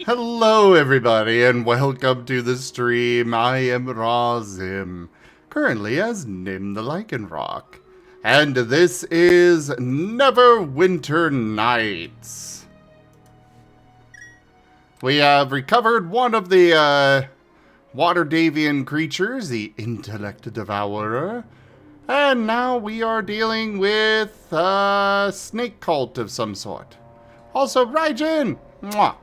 Hello everybody and welcome to the stream. I am Razim, currently as Nim the Lycanroc. And this is Neverwinter Nights. We have recovered one of the water Davian creatures, the Intellect Devourer. And now we are dealing with a snake cult of some sort. Also, Raijin! Mwah!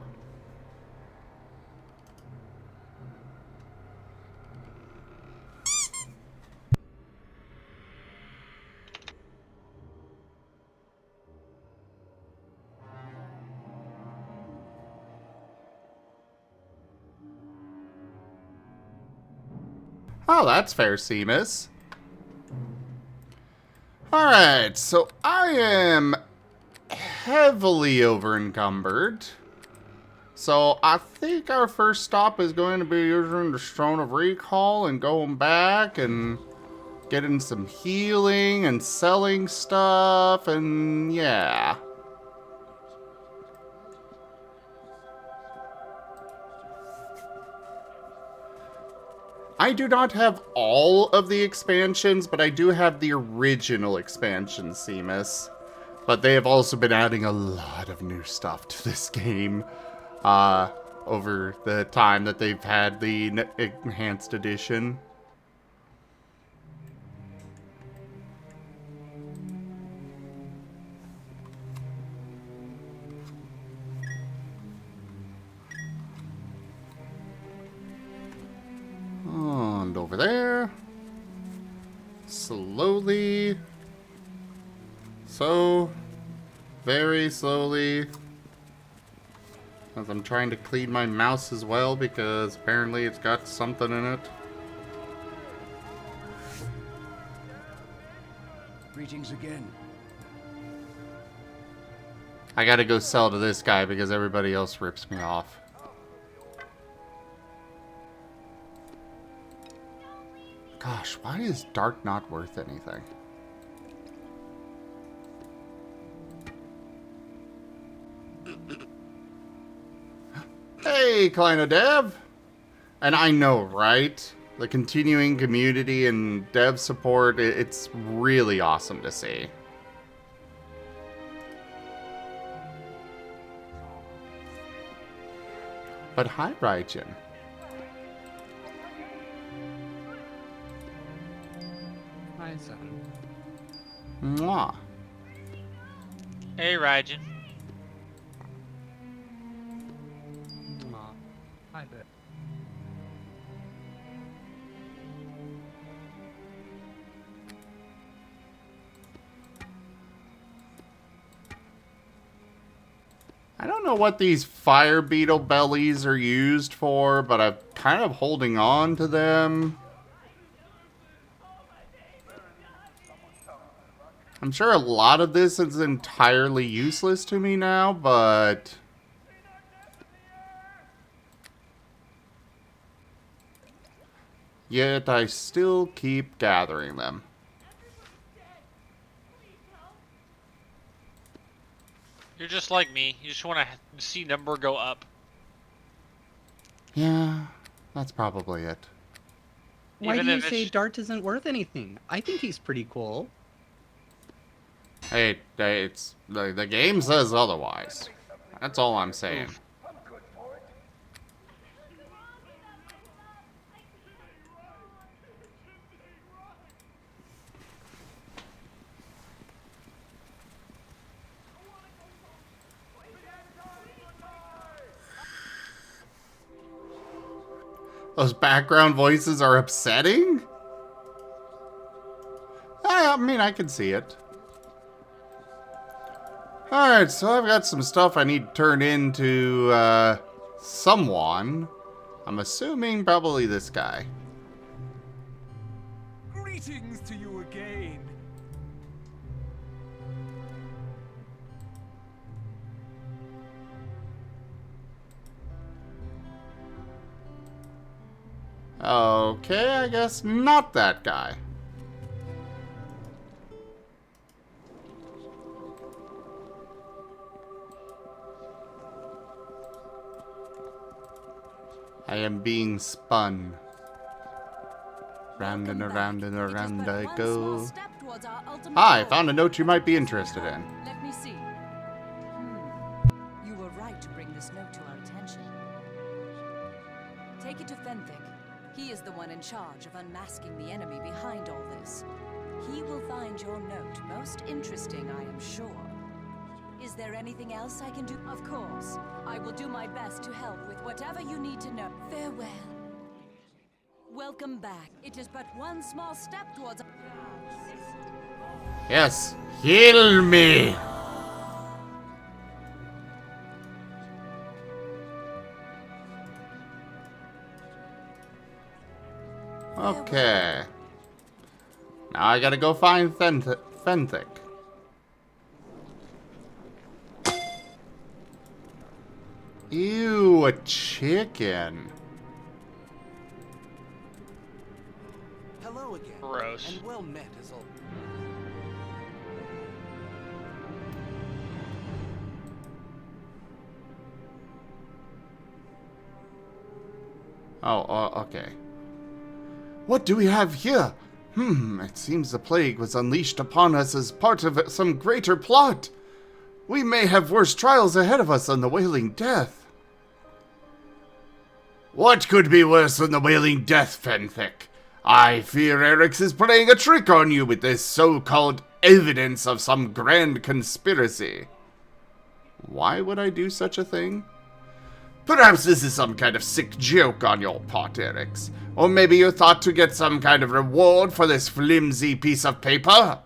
Oh, that's fair, Seamus. Alright, so I am heavily over-encumbered. So I think our first stop is going to be using the Stone of Recall and going back and getting some healing and selling stuff and yeah. I do not have all of the expansions, but I do have the original expansion, Seamus. But they have also been adding a lot of new stuff to this game over the time that they've had the enhanced edition. And over there. Slowly. So, very slowly. As I'm trying to clean my mouse as well because apparently it's got something in it. Greetings again. I gotta go sell to this guy because everybody else rips me off. Gosh, why is dark not worth anything? Hey, Kleino Dev! And I know, right? The continuing community and dev support, it's really awesome to see. But hi, Raijin. Hi, son. Mwah. Hey, Raijin. Aw, hi there. I don't know what these fire beetle bellies are used for, but I'm kind of holding on to them. I'm sure a lot of this is entirely useless to me now, but yet I still keep gathering them. You're just like me. You just want to see number go up. Yeah, That's probably it. why Even do you if say it's- Dart isn't worth anything? I think he's pretty cool. Hey, it's the game says otherwise. That's all I'm saying. Those background voices are upsetting? I mean, I can see it. Alright, so I've got some stuff I need to turn into, someone. I'm assuming probably this guy. Greetings to you again. Okay, I guess not that guy. I am being spun. Round and Welcome around back. and It is around but I one go. small step towards our ultimate Hi, goal. found a note you might be interested in. Let me see. You were right to bring this note to our attention. Take it to Fenthic. He is the one in charge of unmasking the enemy behind all this. He will find your note most interesting, I am sure. Is there anything else I can do? Of course. I will do my best to help with whatever you need to know. Farewell. Welcome back. It is but one small step towards... Yes, heal me! Okay. Now I gotta go find Fenthic. Ew, a chicken. Hello again. Gross. And well met as always. Oh, okay. What do we have here? It seems the plague was unleashed upon us as part of some greater plot. We may have worse trials ahead of us than the Wailing Death. What could be worse than the Wailing Death, Fenthic? I fear Erix is playing a trick on you with this so-called evidence of some grand conspiracy. Why would I do such a thing? Perhaps this is some kind of sick joke on your part, Erix. Or maybe you thought to get some kind of reward for this flimsy piece of paper?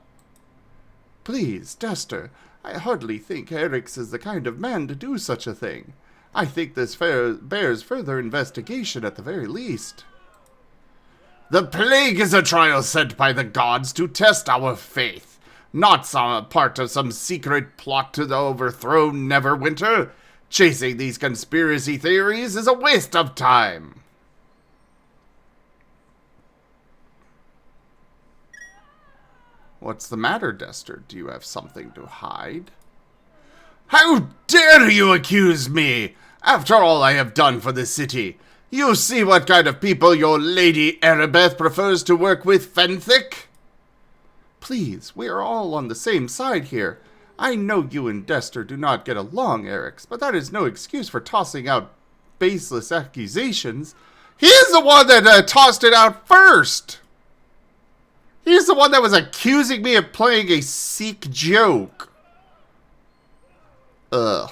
Please, Duster, I hardly think Erix is the kind of man to do such a thing. I think this bears further investigation at the very least. The plague is a trial sent by the gods to test our faith, not some part of some secret plot to overthrow Neverwinter. Chasing these conspiracy theories is a waste of time. What's the matter, Duster? Do you have something to hide? How dare you accuse me? After all I have done for the city, you see what kind of people your Lady Erebeth prefers to work with, Fenthic? Please, we are all on the same side here. I know you and Duster do not get along, Erix, but that is no excuse for tossing out baseless accusations. He is the one that tossed it out first. He's the one that was accusing me of playing a sick joke. Ugh.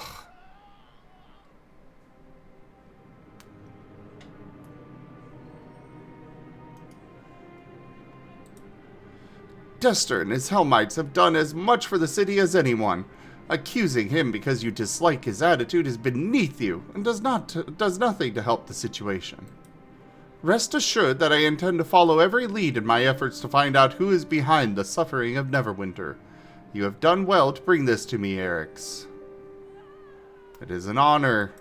Duster and his Helmites have done as much for the city as anyone. Accusing him because you dislike his attitude is beneath you and does nothing to help the situation. Rest assured that I intend to follow every lead in my efforts to find out who is behind the suffering of Neverwinter. You have done well to bring this to me, Erix. It is an honor.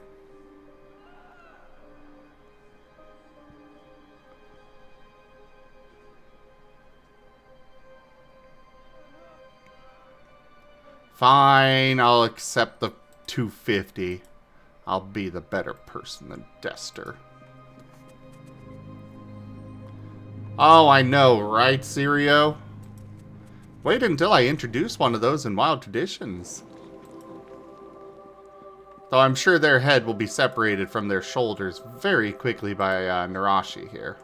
Fine, I'll accept the 250. I'll be the better person than Duster. Oh, I know, right, Sirio? Wait until I introduce one of those in Wild Traditions. Though I'm sure their head will be separated from their shoulders very quickly by Narashi here.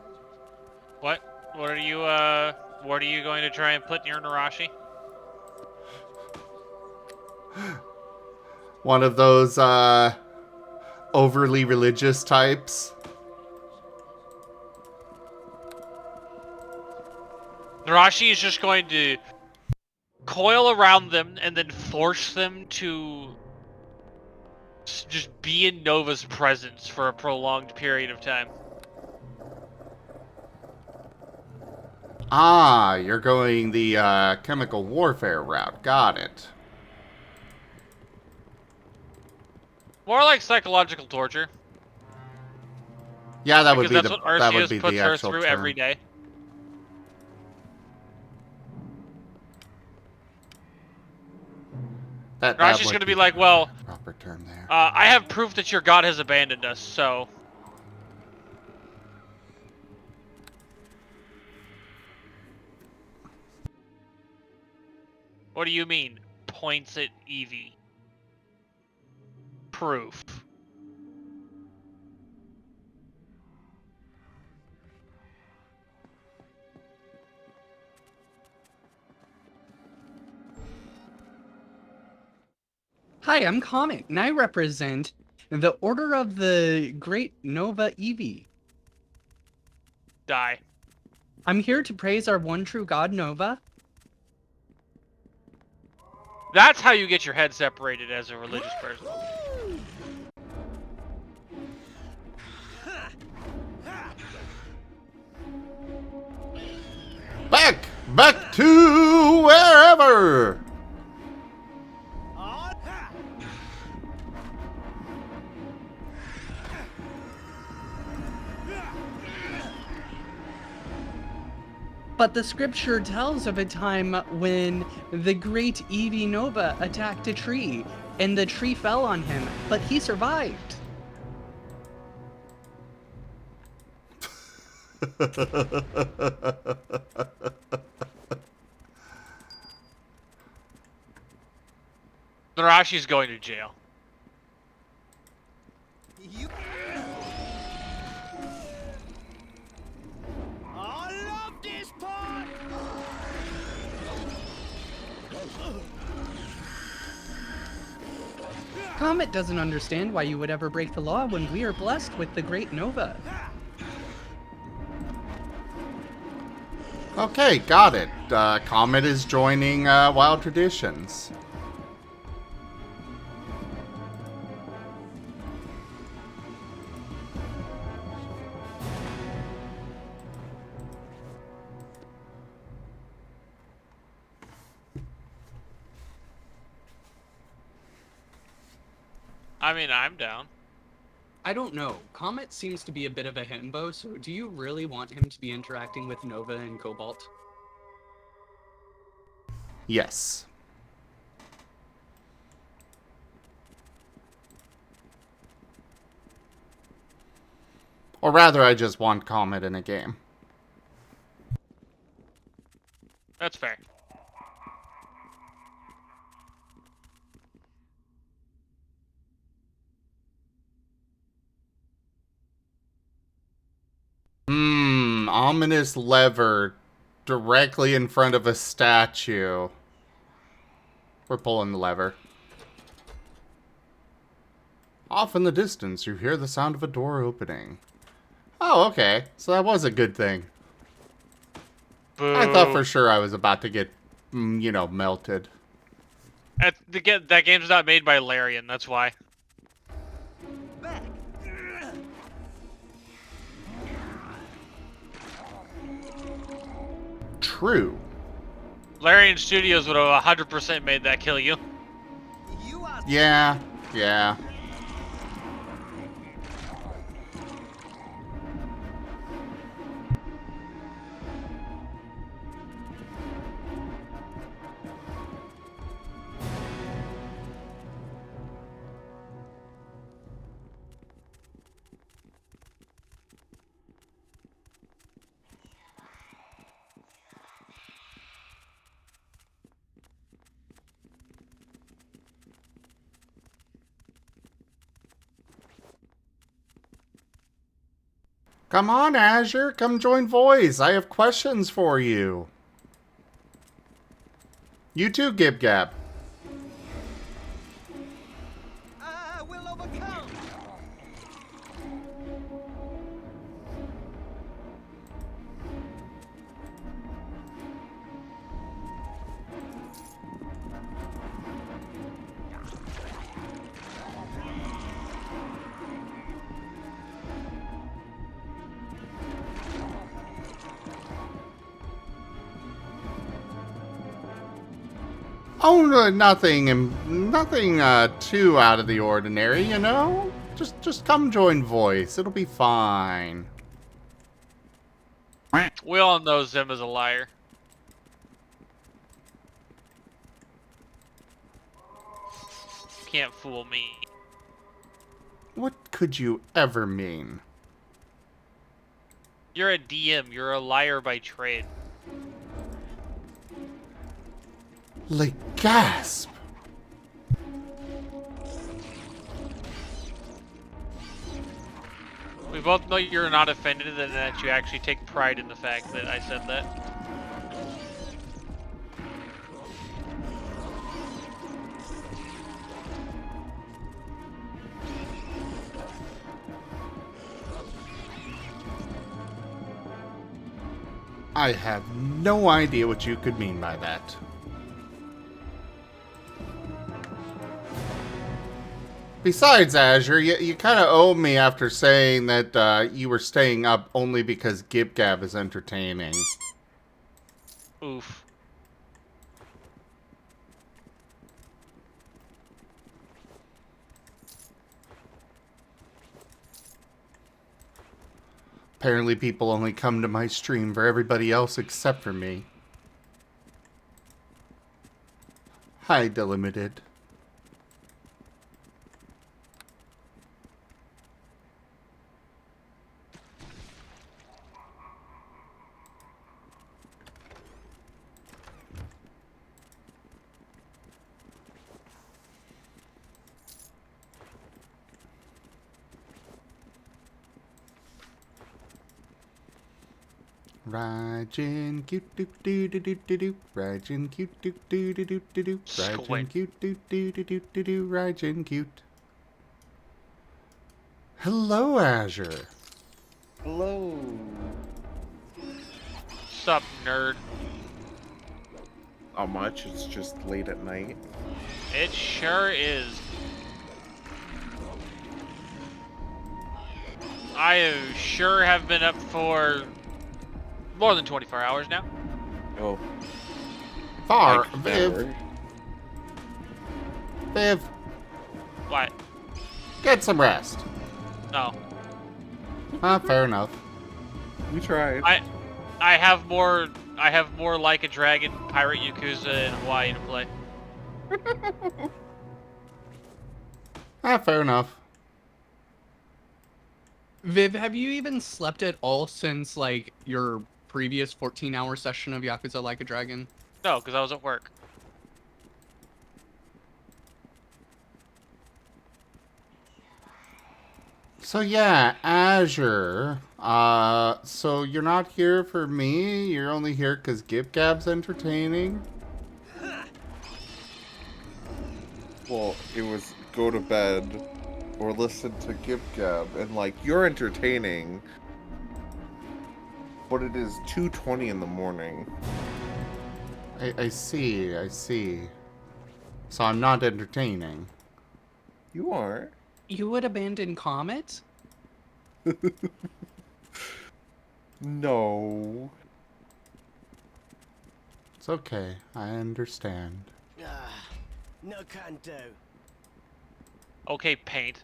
What? What are you going to try and put in your Narashi? One of those overly religious types. Narashi is just going to coil around them and then force them to just be in Nova's presence for a prolonged period of time. Ah, you're going the chemical warfare route. Got it. More like psychological torture. Yeah, that would Because be that's the what that would Arceus be puts the her actual through term. every day. That Rashi's would going to be be like, well, the proper term there. I have proof that your god has abandoned us, so What do you mean? Points at Eevee. Proof. Hi, I'm Comet, and I represent the Order of the Great Nova Eevee. Die. I'm here to praise our one true god, Nova. That's how you get your head separated as a religious person. Back to wherever. But the scripture tells of a time when the great Eevee Nova attacked a tree, and the tree fell on him, but he survived. Narashi's going to jail. You. I love this part. Comet doesn't understand why you would ever break the law when we are blessed with the great Nova. Okay, got it. Comet is joining Wild Traditions. I mean, I'm down. I don't know. Comet seems to be a bit of a himbo, so do you really want him to be interacting with Nova and Cobalt? Yes. Or rather, I just want Comet in a game. That's fair. Ominous lever directly in front of a statue. We're pulling the lever. Off in the distance, you hear the sound of a door opening. Oh, okay. So that was a good thing. Boo. I thought for sure I was about to get, you know, melted. That game's not made by Larian, that's why. Back. True. Larian Studios would have 100% made that kill you. You are. Yeah. Come on, Azure. Come join Voice. I have questions for you. You too, Gib Gab. I will overcome. Oh, no, nothing too out of the ordinary, you know? Just come join Voice. It'll be fine. We all know Zim is a liar. Can't fool me. What could you ever mean? You're a DM, you're a liar by trade. Like, gasp! We both know you're not offended and that you actually take pride in the fact that I said that. I have no idea what you could mean by that. Besides, Azure, you kind of owe me after saying that you were staying up only because Gib Gab is entertaining. Oof. Apparently people only come to my stream for everybody else except for me. Hi, Delimited. Rajin cute doo doo doo doo doo doo. Rajin cute doo doo doo doo doo doo. Rajin Squint. cute doo doo doo doo doo doo. Rajin cute. Hello, Azure. Hello. Sup, nerd? Not much, it's just late at night. It sure is. I sure have been up for more than 24 hours now. Oh, Far, like Viv. forever. Viv, What? get some rest. No. Fair enough. We tried. I have more Like a Dragon, Pirate Yakuza, in Hawaii to play. Fair enough. Viv, have you even slept at all since, like, your previous 14-hour session of Yakuza Like a Dragon? No, because I was at work. So yeah, Azure. So you're not here for me? You're only here because Gib Gab's entertaining? Well, it was go to bed or listen to Gib Gab, and like, you're entertaining, but it is 2:20 in the morning. I see, I see. So I'm not entertaining. You are. You would abandon Comet? No. It's okay, I understand. No can do. Okay, Paint.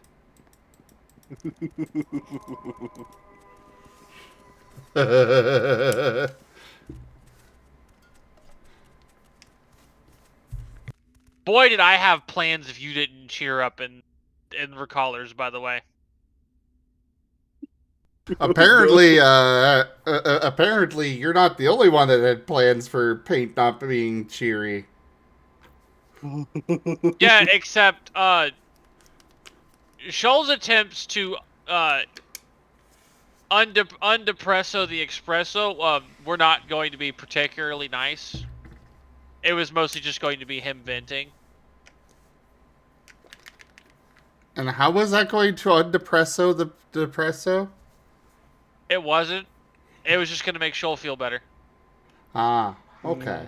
Boy, did I have plans if you didn't cheer up in Recallers, by the way. Apparently, apparently you're not the only one that had plans for Paint not being cheery. Yeah, except, Shoal's attempts to, undepresso the espresso, were not going to be particularly nice. It was mostly just going to be him venting. And how was that going to undepresso the depresso? It wasn't. It was just going to make Shoal feel better. Ah, okay.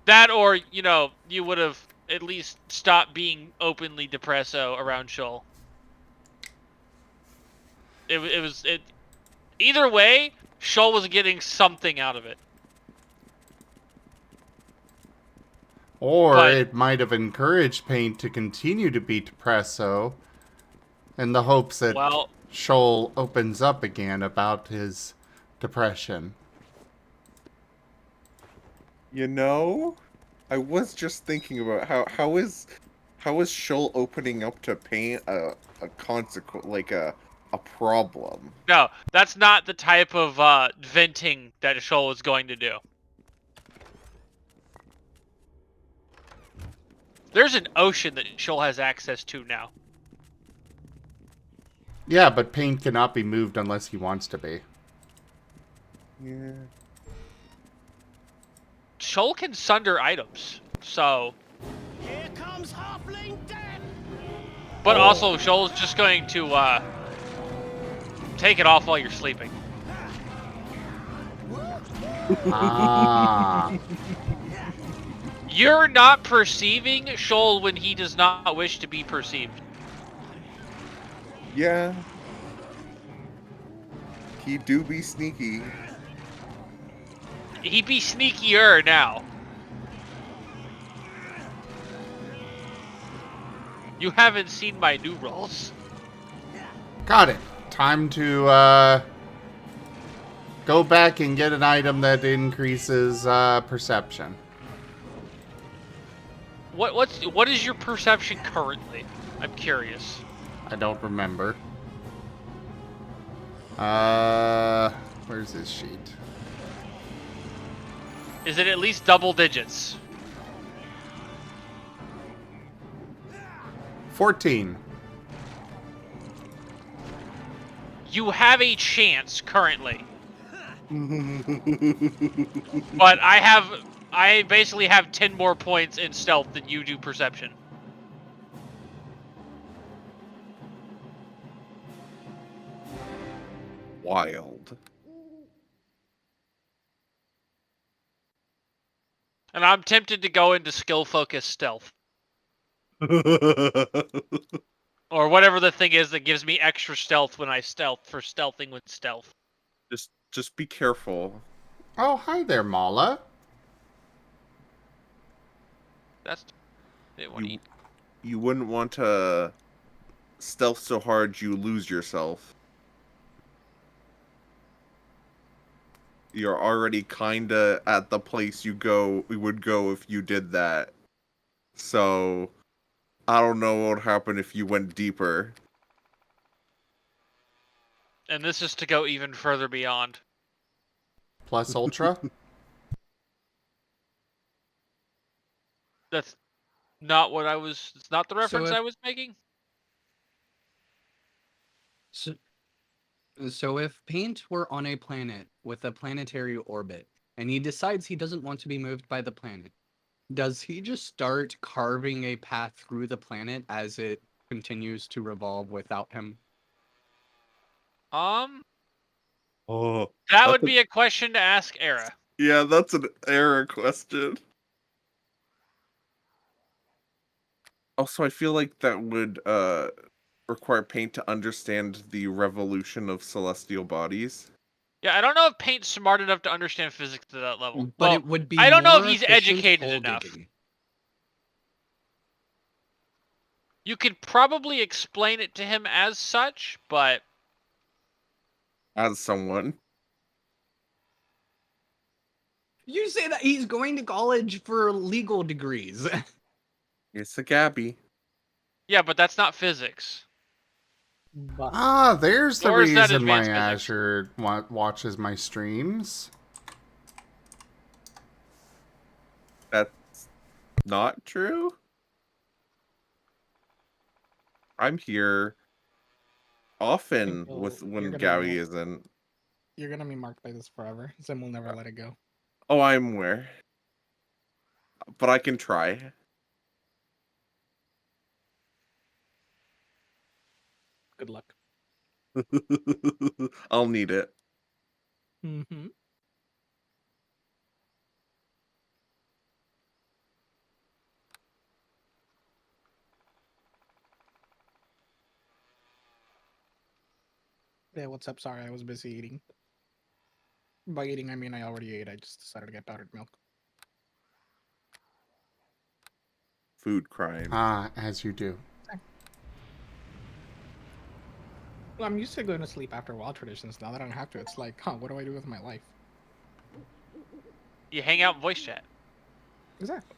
That, or, you know, you would have at least stopped being openly depresso around Shoal. Either way, Shoal was getting something out of it. Or But- it might have encouraged Paint to continue to be depresso in the hopes that Well, Shoal opens up again about his depression. You know, I was just thinking about how is Shoal opening up to Paint a consequence, like a problem. no, that's not the type of venting that Shoal was going to do. There's an ocean that Shoal has access to now. Yeah, but paint cannot be moved unless he wants to be. Yeah. Shoal can sunder items, so... Here comes halfling death! But also, Shoal's just going to, take it off while you're sleeping. Ah. You're not perceiving Shoal when he does not wish to be perceived. Yeah. He do be sneaky. He be sneakier now. You haven't seen my new rolls. Got it. Time to go back and get an item that increases perception. What is your perception currently? I'm curious. I don't remember. Where's this sheet? Is it at least double digits? 14. You have a chance currently. But I basically have 10 more points in stealth than you do perception. Wild. And I'm tempted to go into skill focused stealth. Or whatever the thing is that gives me extra stealth when I stealth for stealthing with stealth. Just be careful. Oh, hi there, Mala. That's... They want to eat. You wouldn't want to stealth so hard you lose yourself. You're already kinda at the place we would go if you did that. So I don't know what would happen if you went deeper. And this is to go even further beyond. Plus Ultra? That's not what I was... It's not the reference if- I was making? So if Paint were on a planet with a planetary orbit, and he decides he doesn't want to be moved by the planet, does he just start carving a path through the planet as it continues to revolve without him? Oh, That that's would be a question to ask Era. Yeah, that's an error question. Also, I feel like that would require Paint to understand the revolution of celestial bodies. Yeah, I don't know if Paint's smart enough to understand physics to that level. But Well, it would be I don't know if more he's efficient educated hole enough. digging. You could probably explain it to him as such, but As someone. You say that he's going to college for legal degrees. It's a Gabby. yeah, but that's not physics. But Ah, there's the Or is that reason why advanced physics? Asher watches my streams. That's not true. I'm here often Well, with you're when gonna Gabby know. isn't. You're gonna be marked by this forever. Zim will never let it go. Oh, I'm aware. But I can try. Good luck. I'll need it. Mm-hmm. Yeah, what's up? Sorry, I was busy eating. By eating, I mean I already ate. I just decided to get powdered milk. Food crime. Ah, as you do. Well, I'm used to going to sleep after wild traditions. Now that I don't have to, it's like, huh, what do I do with my life? You hang out in voice chat. Exactly.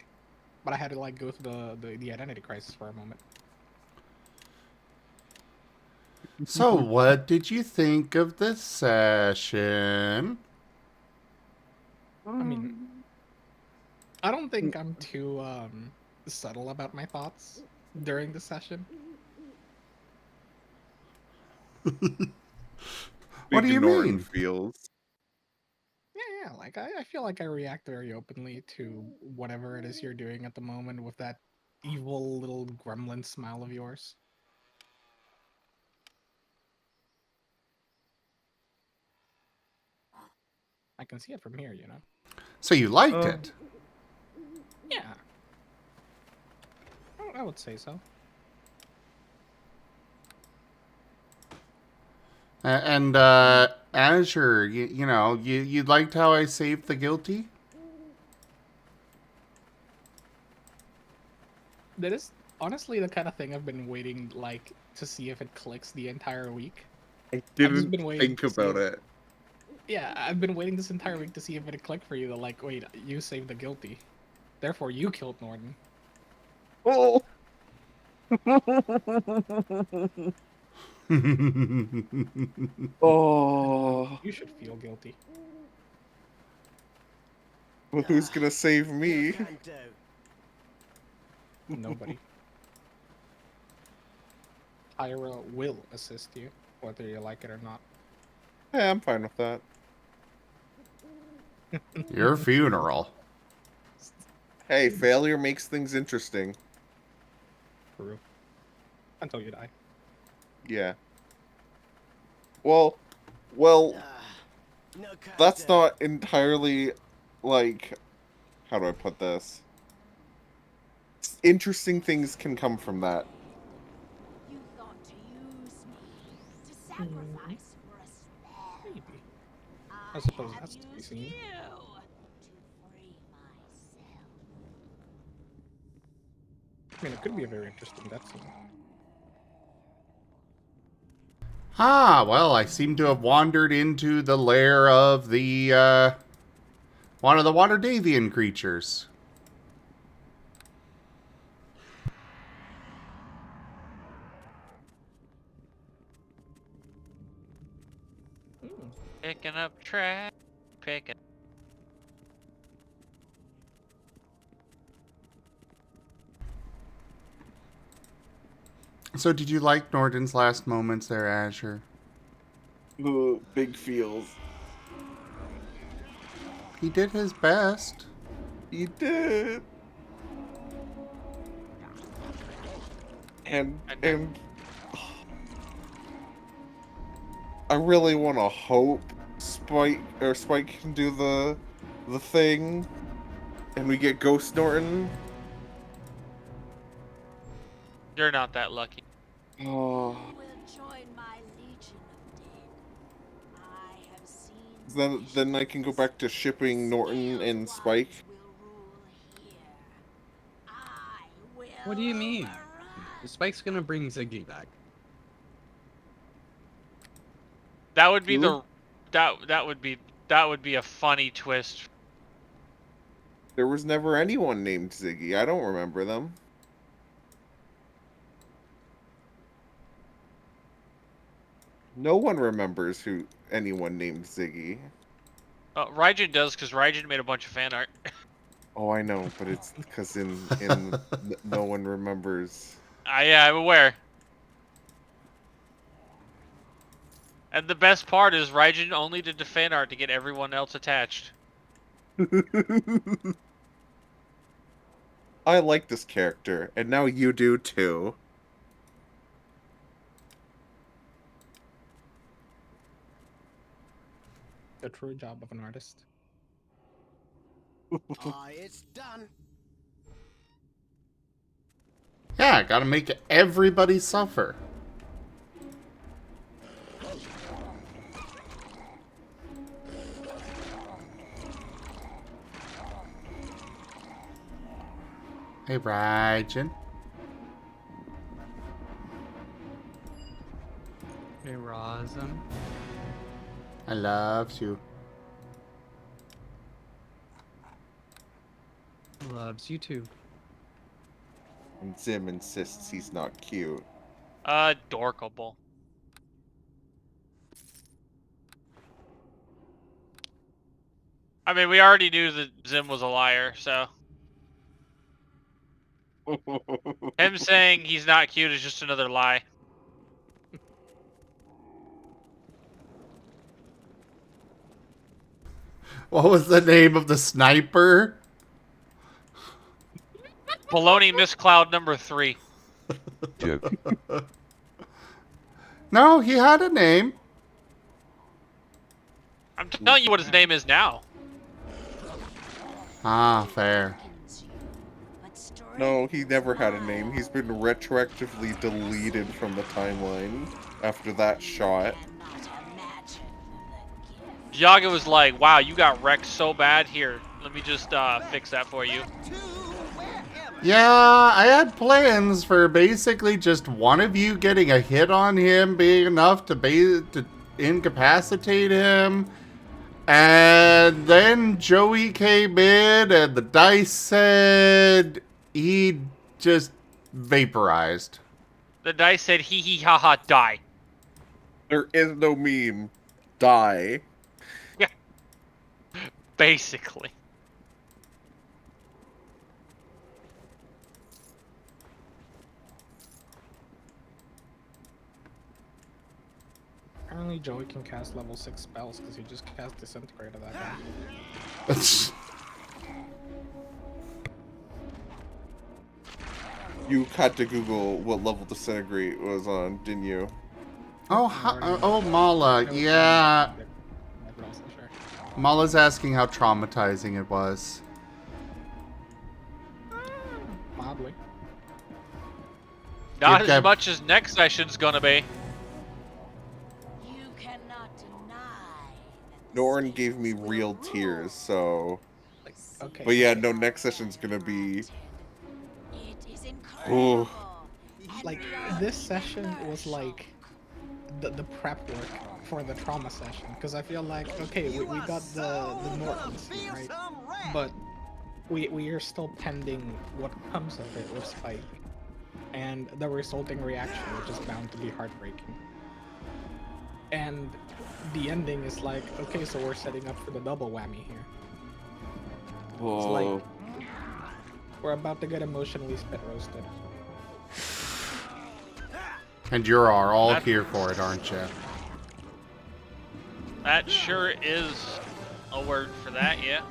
But I had to like go through the identity crisis for a moment. So, what did you think of this session? I mean, I don't think I'm too subtle about my thoughts during the session. What do Big you Norton mean? feels. Yeah, like I feel like I react very openly to whatever it is you're doing at the moment with that evil little gremlin smile of yours. I can see it from here, you know? So you liked Oh. it? Yeah. I would say so. And Azure, you know, you liked how I saved the guilty? That is honestly the kind of thing I've been waiting, like, to see if it clicks the entire week. I I've just didn't been waiting think to see about if, it. yeah, I've been waiting this entire week to see if it clicked for you. That like, wait, you saved the guilty, therefore you killed Norton. Oh. Oh. You should feel guilty. Well, who's gonna save me? Can do. Nobody. Tyra will assist you, whether you like it or not. Yeah, I'm fine with that. Your funeral. Hey, failure makes things interesting. True. Until you die. Yeah. Well, No can that's do. not entirely, like, how do I put this? Interesting things can come from that. You thought to use me to sacrifice for a spell. Maybe. I suppose that's to be used seen. you to free myself. I mean, it could be a very interesting death scene. Ah, well, I seem to have wandered into the lair of the, one of the water Davian creatures. Picking up trash. Picking. So did you like Norton's last moments there, Azure? Big feels. He did his best. He did. And I really want to hope Spike can do the thing, and we get Ghost Norton. You're not that lucky. Oh, Will join my legion of dead. I have seen then I can go back to shipping Norton and Spike. will rule here. I will What do you mean? overrun. Spike's gonna bring Ziggy back. That would be Who? that would be a funny twist. There was never anyone named Ziggy. I don't remember them. No one remembers who anyone named Ziggy. Raijin does, because Raijin made a bunch of fan art. Oh, I know, but it's because no one remembers. Yeah, I'm aware. And the best part is Raijin only did the fan art to get everyone else attached. I like this character, and now you do too. The true job of an artist. It's done. Yeah, gotta make everybody suffer. Hey, Raijin. Hey, Razum. I love you. Loves you too. And Zim insists he's not cute. Adorkable. I mean, we already knew that Zim was a liar, so. Him saying he's not cute is just another lie. What was the name of the sniper? Baloney Miss Cloud number 3. Joke. No, he had a name. I'm telling you what his name is now. Ah, fair. No, he never had a name. He's been retroactively deleted from the timeline after that shot. Yaga was like, wow, you got wrecked so bad. Here, let me just fix that for you. Yeah, I had plans for basically just one of you getting a hit on him being enough to incapacitate him. And then Joey came in and the dice said he just vaporized. The dice said, hee hee ha ha, die. There is no meme. Die. Yeah. Basically. Apparently Joey can cast level 6 spells because he just cast Disintegrate at that guy. You had to Google what level Disintegrate was on, didn't you? Oh, Mala, yeah. Mala's asking how traumatizing it was. Mildly. Not It as got- much as next session's gonna be. You cannot deny that Norn gave me real tears, so... Okay. But yeah, no, next session's gonna be... it is Ooh. incredible. Like, this session was like the prep work for the trauma session. Because I feel like, okay, we got the Nortons, right? But we are still pending what comes of it with Spike. And the resulting reaction, which is bound to be heartbreaking. And the ending is like, okay, so we're setting up for the double whammy here. It's like, we're about to get emotionally spit roasted. And you are all here for it, aren't you? That sure is a word for that, yeah.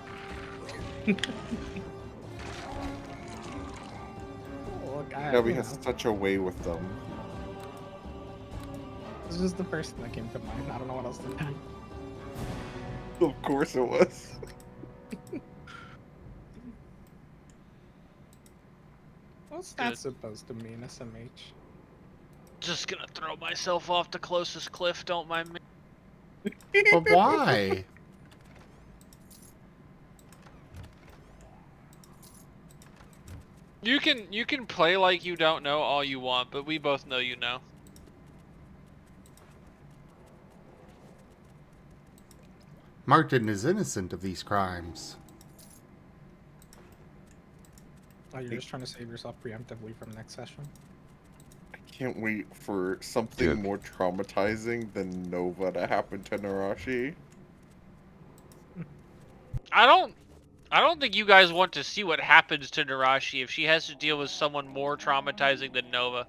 Look, Gabby has such a way with them. This is the first thing that came to mind. I don't know what else to do. Of course it was. What's that Good. supposed to mean, SMH? Just gonna throw myself off the closest cliff, don't mind me. But why? You can play like you don't know all you want, but we both know you know. Marten is innocent of these crimes. Oh, you're just trying to save yourself preemptively from next session? I can't wait for something Good. more traumatizing than Nova to happen to Narashi. I don't think you guys want to see what happens to Narashi if she has to deal with someone more traumatizing than Nova.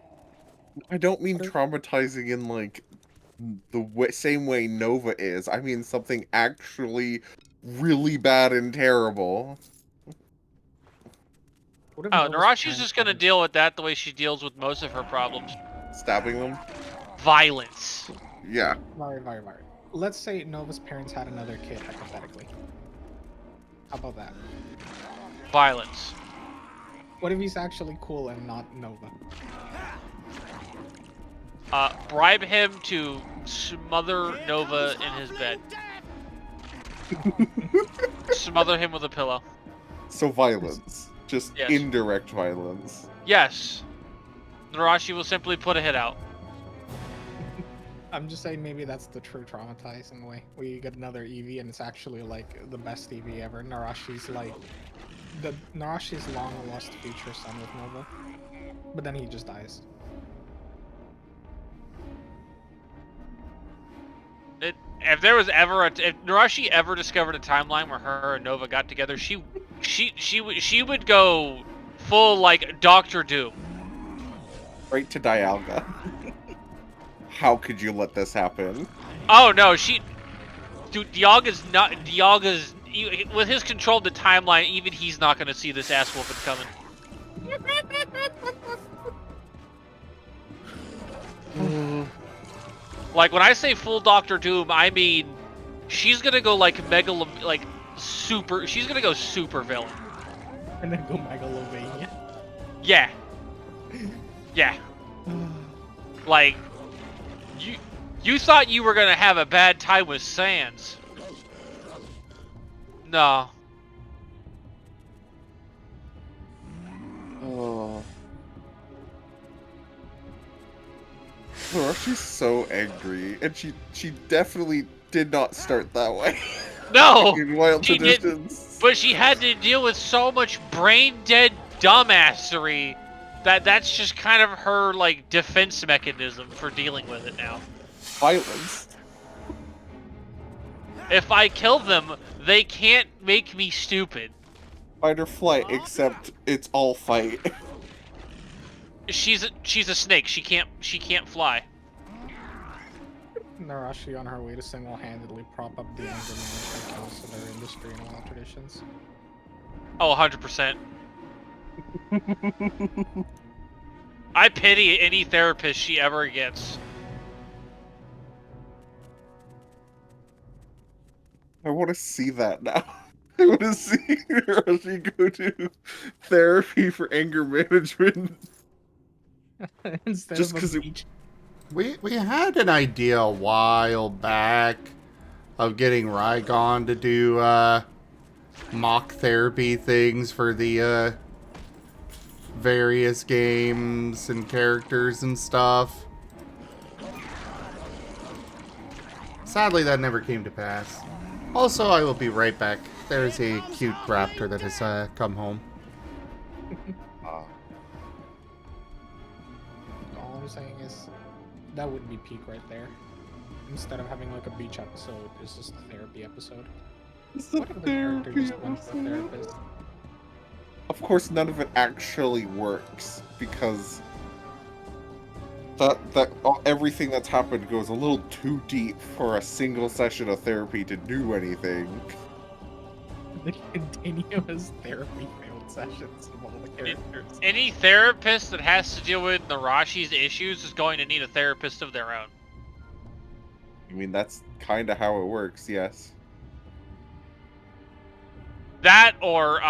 I don't mean traumatizing in like the same way Nova is. I mean something actually really bad and terrible. What if Oh, Nova's Narashi's parents just gonna haven't- deal with that the way she deals with most of her problems. Stabbing them? Violence. Yeah. Very. Let's say Nova's parents had another kid, hypothetically. How about that? Violence. What if he's actually cool and not Nova? Bribe him to smother Nova in his bed. Smother him with a pillow. So violence. Just Yes. indirect violence. Yes. Narashi will simply put a hit out. I'm just saying maybe that's the true traumatizing way. We get another Eevee and it's actually like the best Eevee ever. Narashi's like Narashi's long lost future son with Nova. But then he just dies. If there was ever if Narashi ever discovered a timeline where her and Nova got together, she would go full like Doctor Doom. Right to Dialga. How could you let this happen? Oh no, dude, Dialga's with his control of the timeline. Even he's not gonna see this ass whooping coming. Like when I say full Doctor Doom, I mean she's gonna go like super. She's gonna go super villain. And then go Megalovania. Yeah. Yeah. Like you thought you were gonna have a bad time with Sans. No. Oh. Oh, she's so angry, and she definitely did not start that way. No. In Wild She didn't. Traditions. But she had to deal with so much brain dead dumbassery that's just kind of her like defense mechanism for dealing with it now. Violence. If I kill them, they can't make me stupid. Fight or flight, except it's all fight. She's a snake. She can't fly. Narashi on her way to single-handedly prop up the anger management counselor industry in Wild Traditions. Oh, 100%. I pity any therapist she ever gets. I want to see that now. I want to see Narashi go to therapy for anger management. Instead Just of a 'cause it- beach. We had an idea a while back of getting Rygon to do mock therapy things for the various games and characters and stuff. Sadly, that never came to pass. Also, I will be right back. There's a cute raptor that has come home. All I'm saying is, that would be peak right there. Instead of having like a beach episode, it's just a therapy episode. What if the character just went to a therapist? Of course, none of it actually works because everything that's happened goes a little too deep for a single session of therapy to do anything. They continue as therapy failed sessions of all the characters. Any therapist that has to deal with Narashi's issues is going to need a therapist of their own. I mean, that's kind of how it works, yes. That or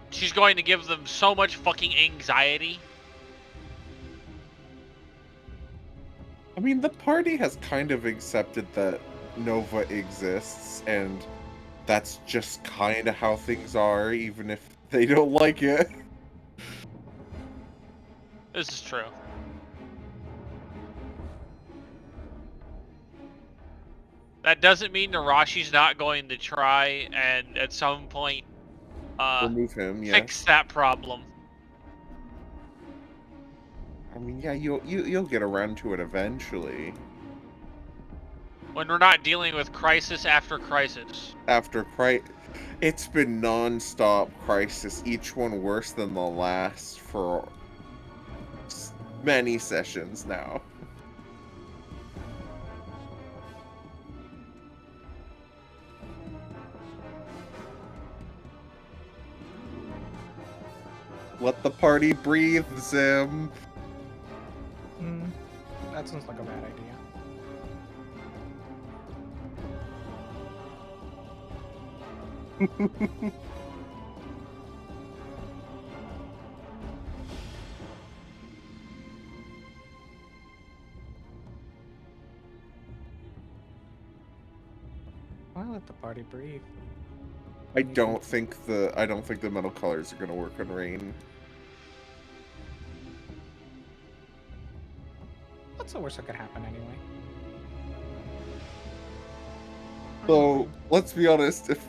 she's going to give them so much fucking anxiety. I mean, the party has kind of accepted that Nova exists, and that's just kind of how things are, even if they don't like it. This is true. That doesn't mean Narashi's not going to try and at some point Remove him, yes. fix that problem. I mean, yeah, you'll get around to it eventually. When we're not dealing with crisis after crisis. After it's been non-stop crisis, each one worse than the last for many sessions now. Let the party breathe, Zim. That sounds like a bad idea. Why let the party breathe? I don't think the metal colors are gonna work on Rain. What's the worst that could happen anyway? So let's be honest, if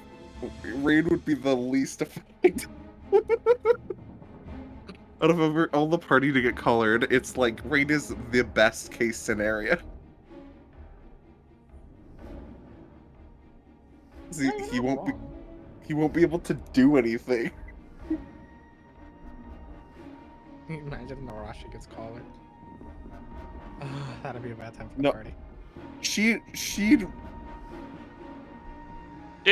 Rain would be the least affected out of all the party to get colored, it's like Rain is the best case scenario. See, he won't be able to do anything. Imagine Narashi gets collared. That'd be a bad time for the No. party. She'd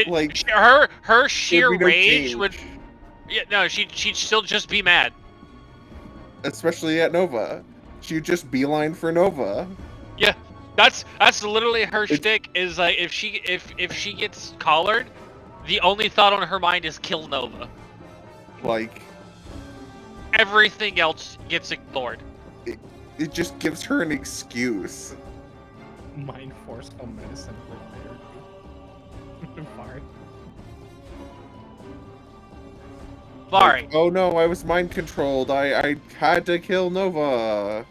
like Her sheer there'd be no rage would. change, Yeah, no, she'd still just be mad. especially at Nova. She'd just beeline for Nova. Yeah, that's literally her It's- shtick. Is like if she gets collared, the only thought on her mind is kill Nova. Like Everything else gets ignored. it just gives her an excuse. Mind forceful medicine for therapy. Far. Sorry. Like, oh no, I was mind controlled. I had to kill Nova.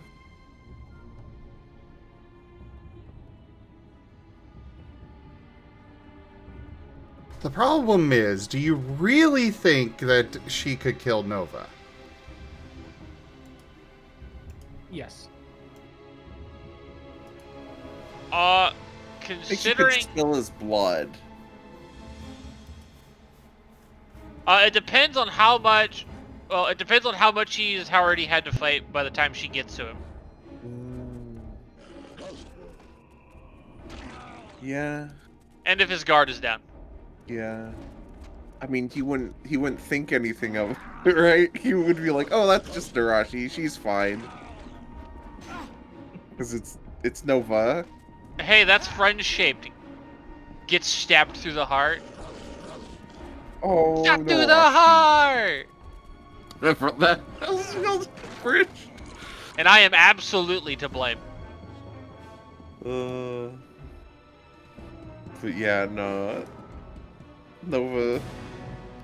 The problem is, do you really think that she could kill Nova? Yes. I think she could Considering spill his blood. it depends on how much. Well, it depends on how much he's already had to fight by the time she gets to him. Yeah, And if his guard is down. yeah. I mean, he wouldn't think anything of it, right? He would be like, "Oh, that's just Narashi. She's fine." Because it's Nova. Hey, that's friend shaped. Gets stabbed through the heart. Oh, Stabbed through the Narashi. heart. That was real French. And I am absolutely to blame. But yeah, no. Nova.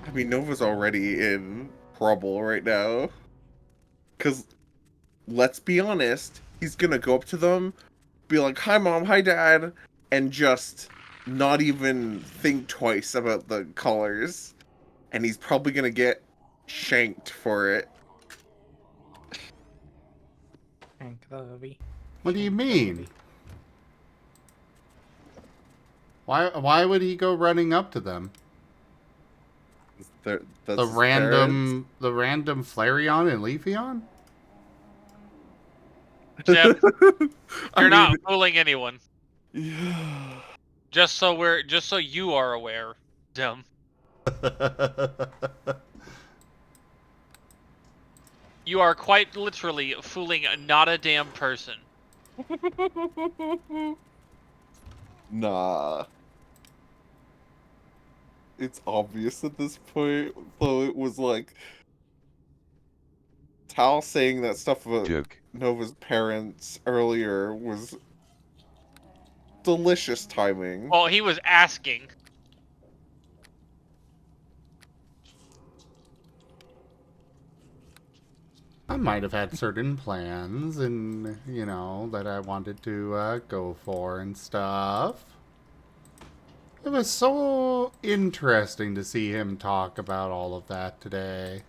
I mean, Nova's already in trouble right now. Because, let's be honest, he's gonna go up to them, be like, "Hi, Mom, hi, Dad," and just not even think twice about the colors. And he's probably gonna get shanked for it. Thank the V. What do you mean? Why would he go running up to them? That's The random Flareon and Leafeon? Zeb, I you're not mean, fooling anyone. yeah. Just so you are aware, Dem. You are quite literally fooling not a damn person. Nah. It's obvious at this point, though it was like Tal saying that stuff about Joke. Nova's parents earlier was delicious timing. Well, he was asking. I might have had certain plans and, that I wanted to go for and stuff. It was so interesting to see him talk about all of that today.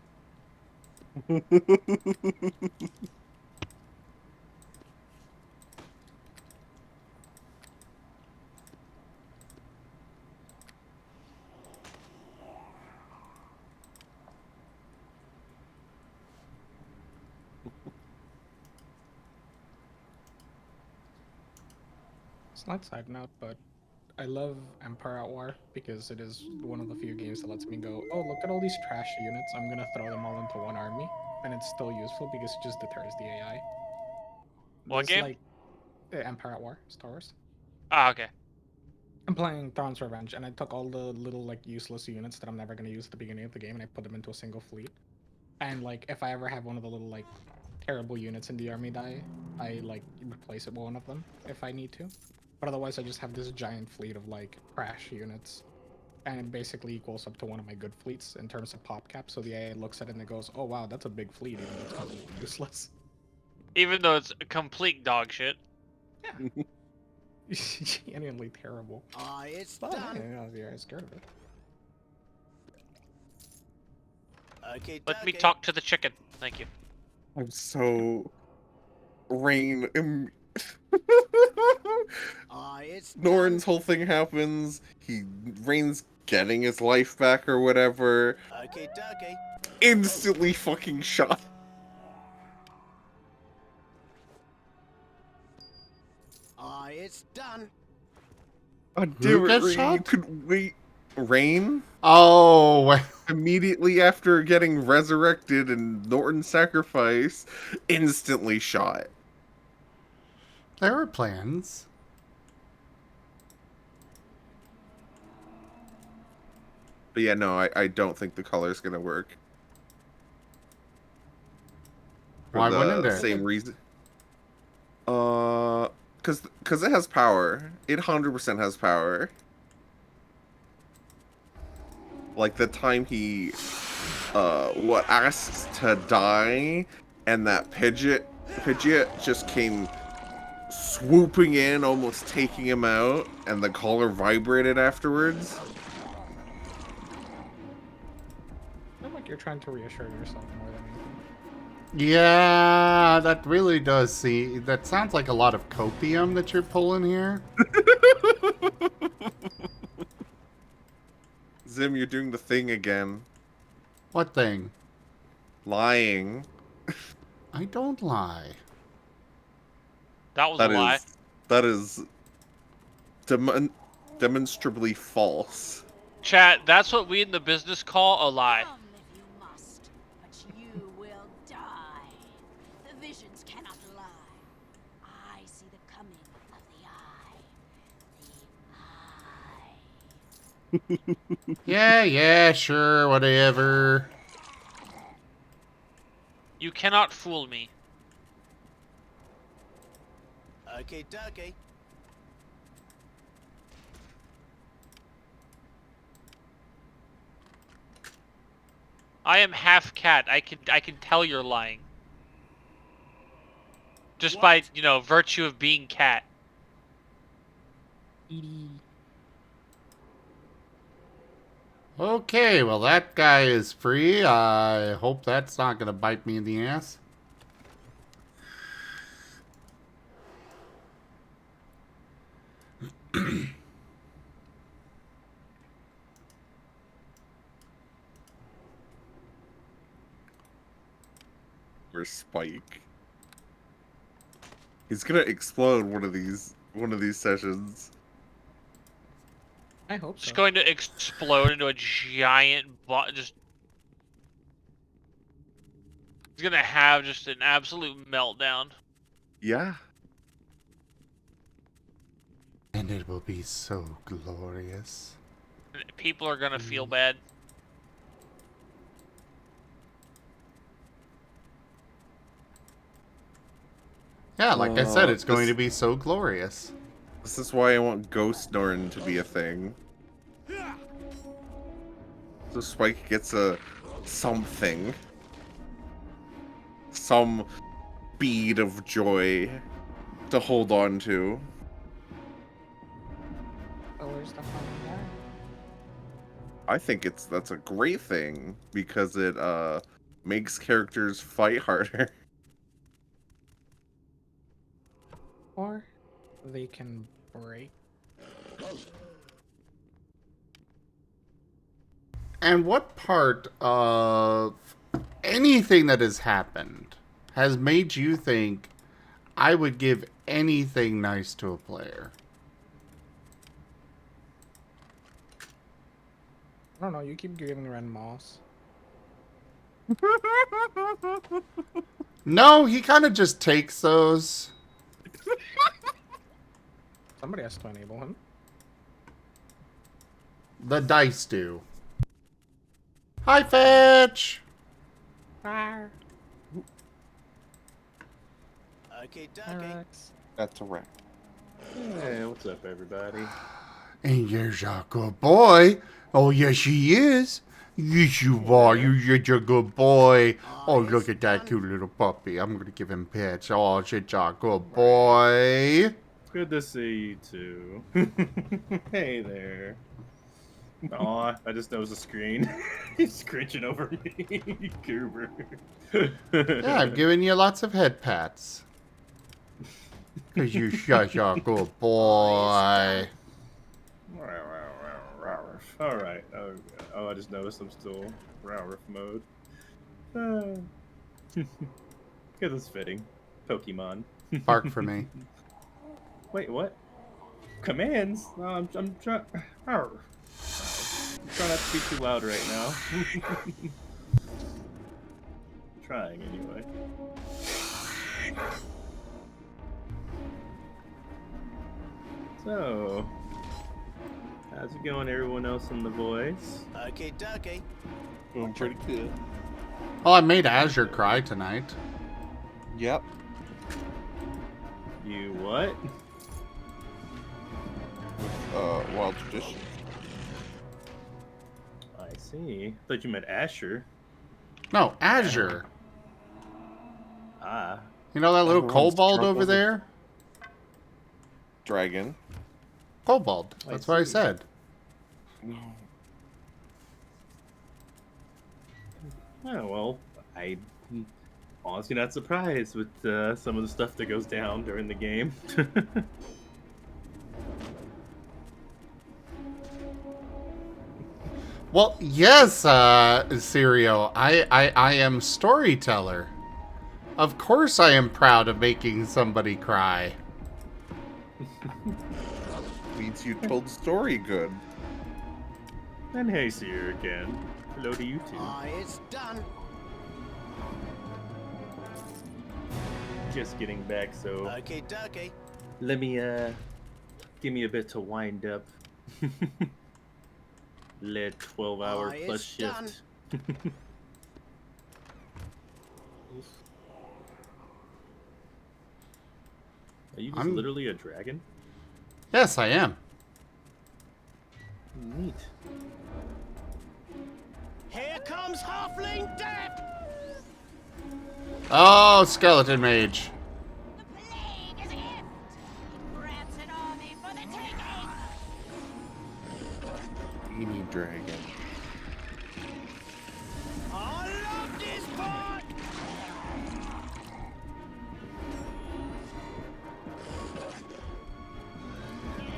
Slight side note, but I love Empire at War because it is one of the few games that lets me go, oh, look at all these trash units. I'm gonna throw them all into one army, and it's still useful because it just deters the AI. What This, game? Like, Empire at War, Star Wars. Ah, okay. I'm playing Thrawn's Revenge, and I took all the little like useless units that I'm never gonna use at the beginning of the game, and I put them into a single fleet. And like, if I ever have one of the little like terrible units in the army die, I like replace it with one of them if I need to. But otherwise, I just have this giant fleet of like trash units, and it basically equals up to one of my good fleets in terms of pop cap. So the AI looks at it and it goes, "Oh wow, that's a big fleet, even though it's completely useless." Even though it's complete dog shit. Yeah. Genuinely terrible. It's But done. yeah, the AI is scared of it. Okay, Let me okay. talk to the chicken. Thank you. I'm so Rain. It's Norn's whole thing happens. Rain's getting his life back or whatever. done. Okay, okay. Instantly fucking shot. It's done. Oh, Who damn it, gets Rain, you shot? could wait. Rain? Oh, Immediately after getting resurrected and Norton's sacrifice, instantly shot. there were plans. But yeah, no, I don't think the color's gonna work. For Why the wouldn't it? same reason. Cause it has power. It 100% has power. Like the time he asks to die, and that Pidgeot just came swooping in, almost taking him out, and the collar vibrated afterwards. I feel like you're trying to reassure yourself more than anything. Yeah, that really does see. That sounds like a lot of copium that you're pulling here. Zim, you're doing the thing again. What thing? Lying. I don't lie. That was a lie. That is demonstrably false. Chat, that's what we in the business call a lie. Come if you must, but you will die. The visions cannot lie. I see the coming of the eye. Yeah, sure, whatever. You cannot fool me. Okay, dokie. I am half cat. I can tell you're lying. Just What? by, virtue of being cat. Okay, well that guy is free. I hope that's not gonna bite me in the ass. Or Spike. He's gonna explode one of these sessions. I hope so. Just going to explode into a giant just he's gonna have just an absolute meltdown. Yeah. And it will be so glorious. People are gonna feel bad. Yeah, like I said, Oh, it's going to be so glorious. This is why I want Ghost Norton to be a thing. So Spike gets a something. Some bead of joy to hold on to. So where's the fun in that? I think that's a great thing because it makes characters fight harder. Or they can break. And what part of anything that has happened has made you think I would give anything nice to a player? I don't know, you keep giving Ren moss. No, he kind of just takes those. Somebody has to enable him. The dice do. Hi, Fetch! Rawr. Okay, dokie. Rex. That's a wreck. Hey, what's up, everybody? And you're a good boy. Oh, yes, he is. Yes, you are. You're a good boy. Oh, look at that cute little puppy. I'm going to give him pets. Oh, such a good boy. Good to see you too. Hey there. Aw, I just noticed the screen. He's screeching over me, Goober. Yeah, I'm giving you lots of head pats. Because you're such a good boy. Alright. Oh, I just noticed I'm still Rowriff mode. Because it's fitting. Pokemon. Bark for me. Wait, what? Commands? No, I'm trying. I'm trying not to be too loud right now. Trying anyway. So, how's it going, everyone else in the voice? Okay, dokie. Doing pretty good. Well, I made Azure cry tonight. Yep. You what? Wild Tradition. I see. Thought you meant Asher. No, Azure. Ah. You know that little Everyone's kobold over struggles with- there? Dragon. Kobold. I That's what I see. said. Oh, well, I'm honestly not surprised with some of the stuff that goes down during the game. Well, yes, Sirio. I am storyteller. Of course I am proud of making somebody cry. Means you told the story good. And hey, see you again. Hello to you too. It's done. Just getting back, so Okay, dokie. let me give me a bit to wind up. Let 12-hour Aye, plus it's done. shift. Are you just I'm- literally a dragon? Yes, I am. Neat. Here comes Halfling Death! Oh, skeleton mage. The plague is a gift! Grants an army for the taking! Teeny dragon. I love this part!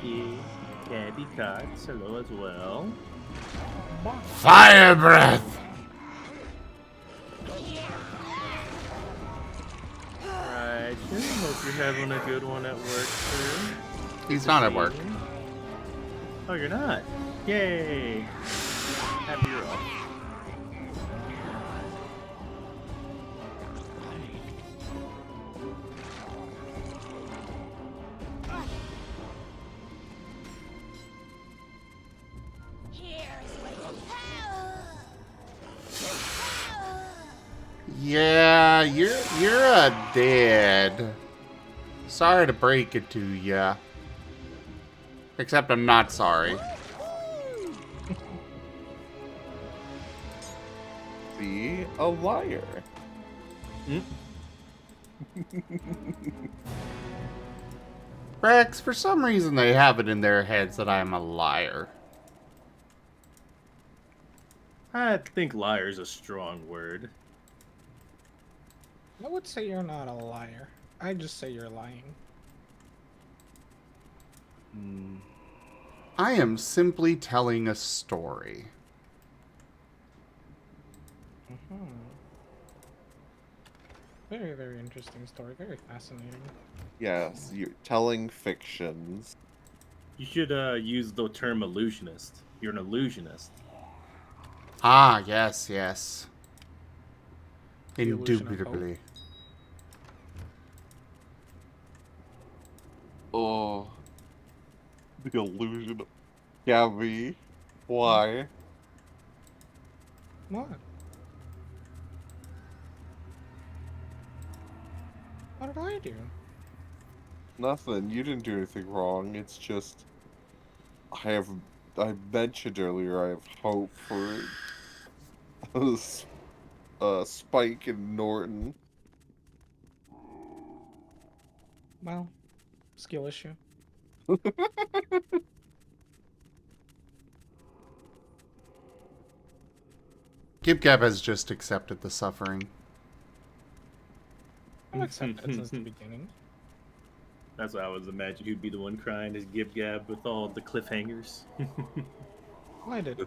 Yeah, Candy Cots, hello as well. Fire breath. Alright, hope you're having a good one at work too. He's not at work. Oh, you're not? Yay! Happy you're off. Here's what Yeah, you're a dead. Sorry to break it to ya. Except I'm not sorry. Be a liar. Rex, for some reason they have it in their heads that I'm a liar. I think liar's a strong word. I would say you're not a liar. I just say you're lying. I am simply telling a story. Very, very interesting story. Very fascinating. Yes, you're telling fictions. You should use the term illusionist. You're an illusionist. Ah, yes, yes. The illusion of Indubitably. Oh. The illusion of Gabby. Why? What? What did I do? Nothing. You didn't do anything wrong. It's just I mentioned earlier I have hope for Spike and Norton. Well, skill issue. Gib-Gab has just accepted the suffering. I've accepted since the beginning. That's what I was imagining. Who'd be the one crying as Gib Gab with all the cliffhangers. I did.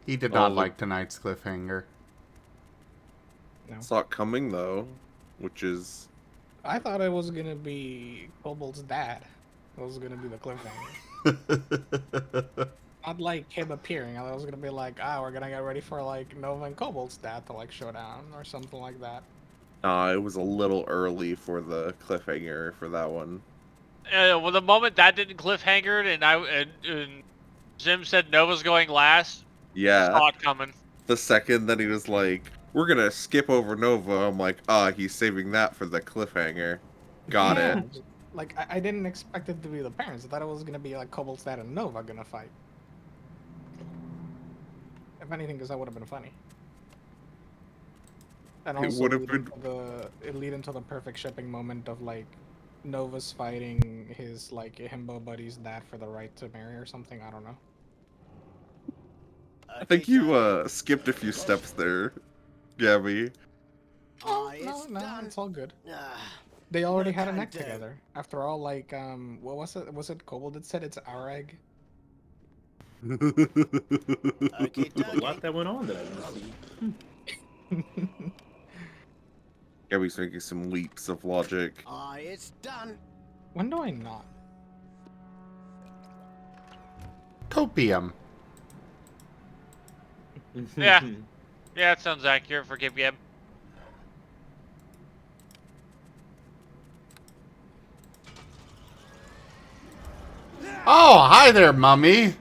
He did not Oh, like tonight's cliffhanger. No. Saw it coming though, which is I thought it was gonna be Kobold's dad. It was gonna be the cliffhanger. Not like him appearing. I thought it was gonna be like, we're gonna get ready for like Nova and Kobold's dad to like show down or something like that. It was a little early for the cliffhanger for that one. Well, the moment that didn't cliffhanger and Zim said Nova's going last, Yeah. saw it coming. The second that he was like, we're gonna skip over Nova, I'm like, he's saving that for the cliffhanger. Got Yeah, it. Like, I didn't expect it to be the parents. I thought it was gonna be like Kobold's dad and Nova gonna fight. If anything, because that would have been funny. And It also would have lead been. lead into the perfect shipping moment of like Nova's fighting his like himbo buddy's dad for the right to marry or something. I don't know. I think you skipped a few steps there, Gabby. No, it's all good. They already had an egg together. After all, like, what was it? Was it Kobold that said it's our egg? A lot that went on that I didn't see. Gabby's making some leaps of logic. It's done. When do I not? Copium. Yeah. Yeah, that sounds accurate for Gib Gab. Oh, hi there, mummy.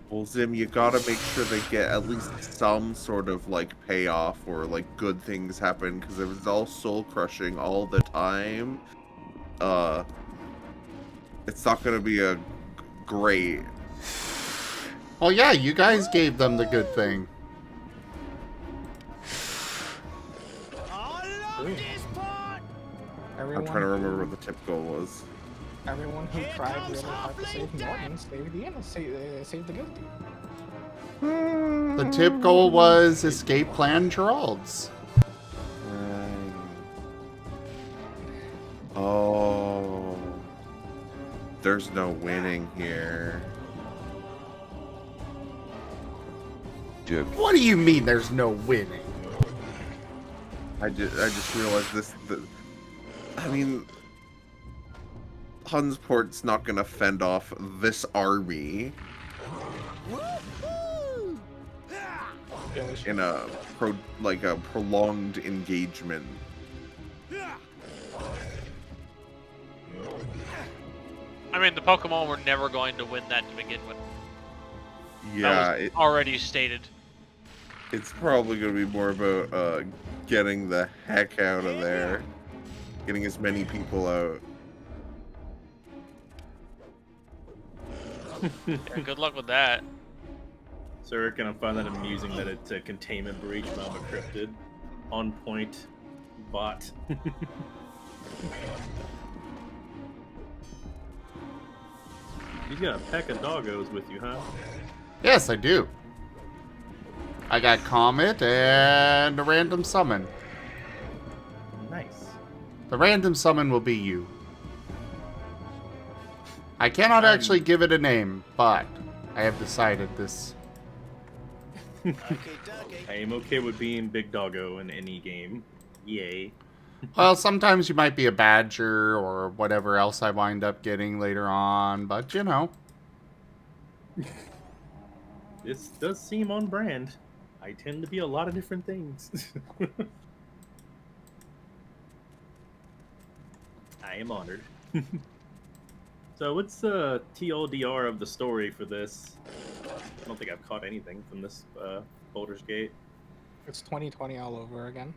Well, Zim, you gotta make sure they get at least some sort of, like, payoff or, like, good things happen, because if it's all soul-crushing all the time, it's not gonna be a great... Well, yeah, you guys gave them the good thing. I'm trying to remember what the tip goal was. Everyone who tried really hard to save Marten saved the guilty. The tip goal was escape plan Gerald's. Oh. There's no winning here. What do you mean there's no winning? I just realized this. I mean, Hunsport's not gonna fend off this army in a prolonged engagement. I mean, the Pokemon were never going to win that to begin with. Yeah, that was already stated. It's probably gonna be more about getting the heck out of there, getting as many people out. Yeah, good luck with that. So we're gonna find that amusing that it's a containment breach Mama Cryptid. On point bot. You got a pack of doggos with you, huh? Yes, I do. I got Comet and a random summon. Nice. The random summon will be you. I cannot actually give it a name, but I have decided this. I am okay with being Big Doggo in any game. Yay. Well, sometimes you might be a badger or whatever else I wind up getting later on, but you know. This does seem on brand. I tend to be a lot of different things. I am honored. So what's the TLDR of the story for this? I don't think I've caught anything from this Baldur's Gate. It's 2020 all over again.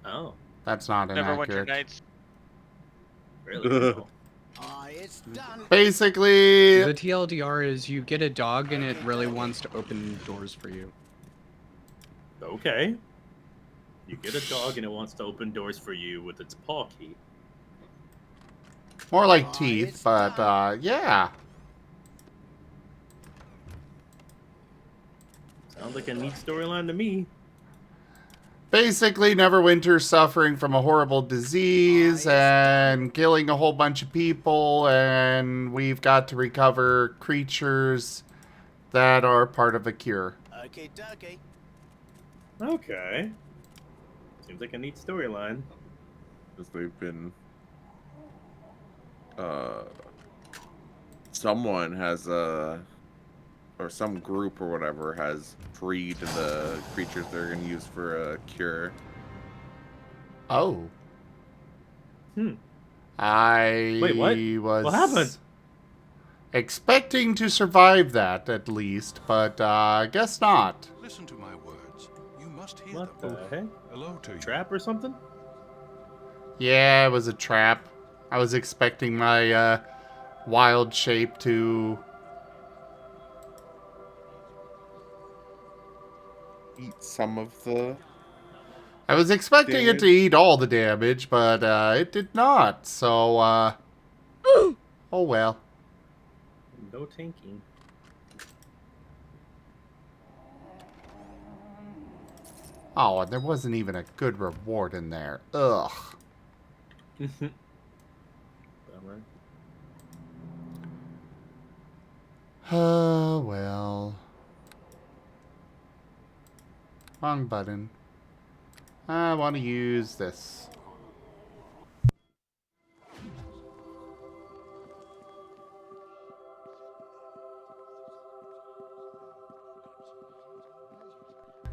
Oh. That's not Neverwinter inaccurate. Nights. Really? It's done. Basically, The TLDR is you get a dog and it really wants to open doors for you. Okay. You get a dog and it wants to open doors for you with its paw key. more like teeth, but yeah. Sounds like a neat storyline to me. Basically, Neverwinter's suffering from a horrible disease and killing a whole bunch of people, and we've got to recover creatures that are part of a cure. Okay. Okay. Seems like a neat storyline. Because they've been someone has or some group or whatever has freed the creatures they're gonna use for a cure. Oh. Hmm. I Wait, what? was What happened? expecting to survive that at least, but I guess not. Listen to my words. You must hear What them. the heck? Hello to you. Trap or something? Yeah, it was a trap. I was expecting my wild shape to... Eat some of the... I was expecting it to eat all the damage, but it did not, so, oh well. No tanking. Oh, and there wasn't even a good reward in there. Ugh. Bummer. Oh, well. Wrong button. I want to use this.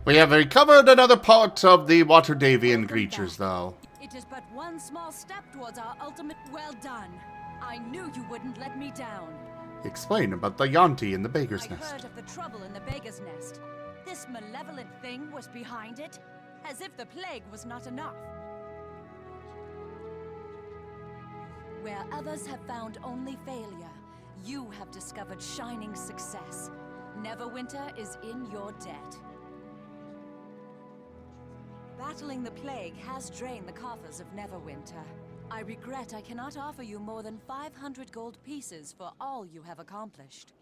We have recovered another part of the Water Davian creatures, though. It is but one small step towards our ultimate. Well done. I knew you wouldn't let me down. Explain about the Yanti in the Beggar's I Nest. heard of the trouble in the Beggar's Nest. This malevolent thing was behind it, as if the plague was not enough. Where others have found only failure, you have discovered shining success. Neverwinter is in your debt. Battling the plague has drained the coffers of Neverwinter. I regret I cannot offer you more than 500 gold pieces for all you have accomplished.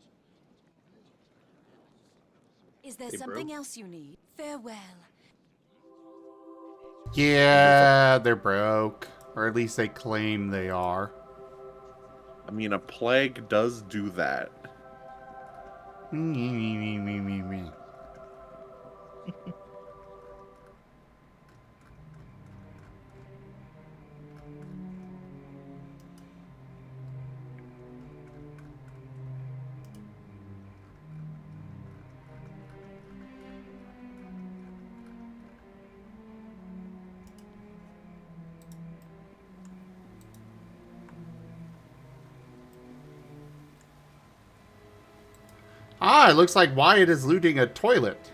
Is there something else you need? Farewell. Yeah, they're broke. Or at least they claim they are. I mean, a plague does do that. Me. Ah, it looks like Wyatt is looting a toilet.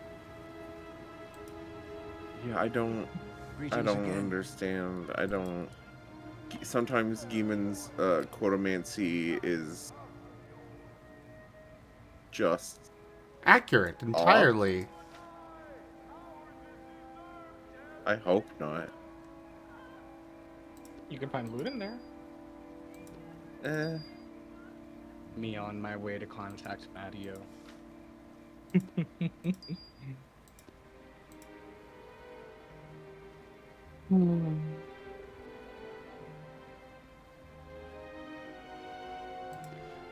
Yeah, I don't understand. Sometimes Geeman's quotomancy is just Accurate, entirely. I hope not. You can find loot in there. Me on my way to contact Matteo.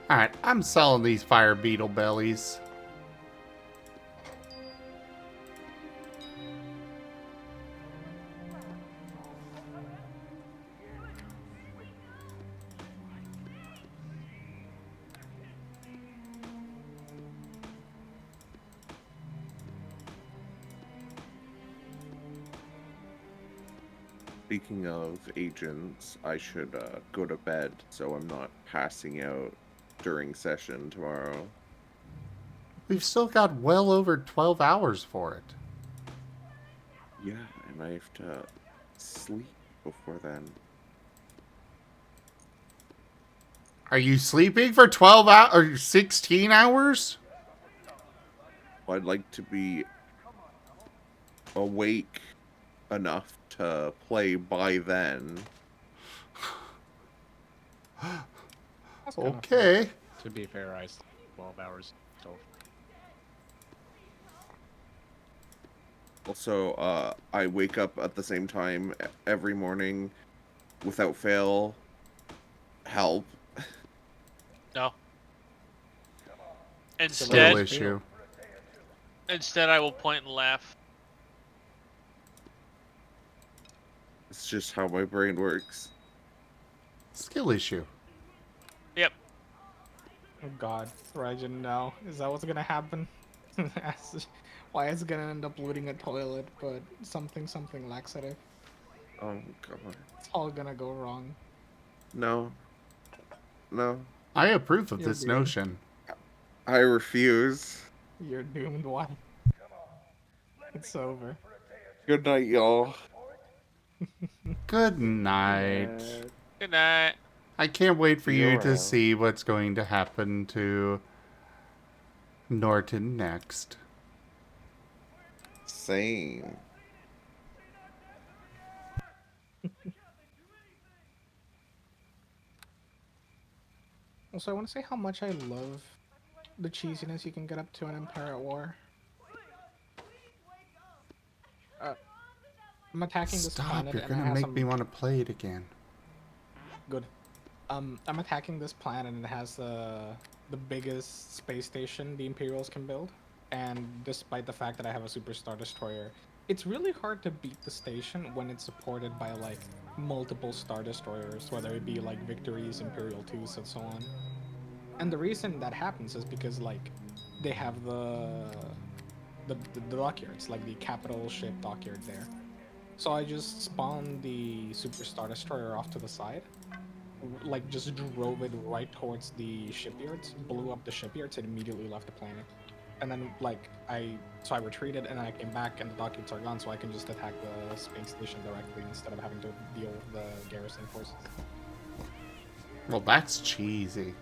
Alright, I'm selling these fire beetle bellies. Speaking of agents, I should go to bed so I'm not passing out during session tomorrow. We've still got well over 12 hours for it. Yeah, and I have to sleep before then. Are you sleeping for 12 hours or 16 hours? I'd like to be awake enough to play by then. Okay. To be fair, I 12 hours still. Also, I wake up at the same time every morning without fail. Help. No. Still Instead, issue. I will point and laugh. It's just how my brain works. Skill issue. Yep. Oh God, Raijin, no. Is that what's gonna happen? Why is it gonna end up looting a toilet, but something laxative? Oh god. It's all gonna go wrong. No. No. I approve of You're this doomed. notion. I refuse. You're doomed. Why? It's over. Good night, y'all. Good night. Good night. I can't wait for See you you to around. see what's going to happen to Norton next. Same. Also, I want to say how much I love the cheesiness you can get up to in Empire at War. I'm attacking this Stop, planet you're and it gonna has make some... me want to play it again. Good. I'm attacking this planet and it has the biggest space station the Imperials can build. And despite the fact that I have a super Star Destroyer, it's really hard to beat the station when it's supported by like multiple Star Destroyers, whether it be like Victories, Imperial 2s, and so on. And the reason that happens is because like they have the dockyards, like the capital ship dockyard there. So I just spawned the Super Star Destroyer off to the side, like just drove it right towards the shipyards, blew up the shipyards, and immediately left the planet. And then like I retreated and I came back and the dockyards are gone, so I can just attack the space station directly instead of having to deal with the garrison forces. Well, that's cheesy.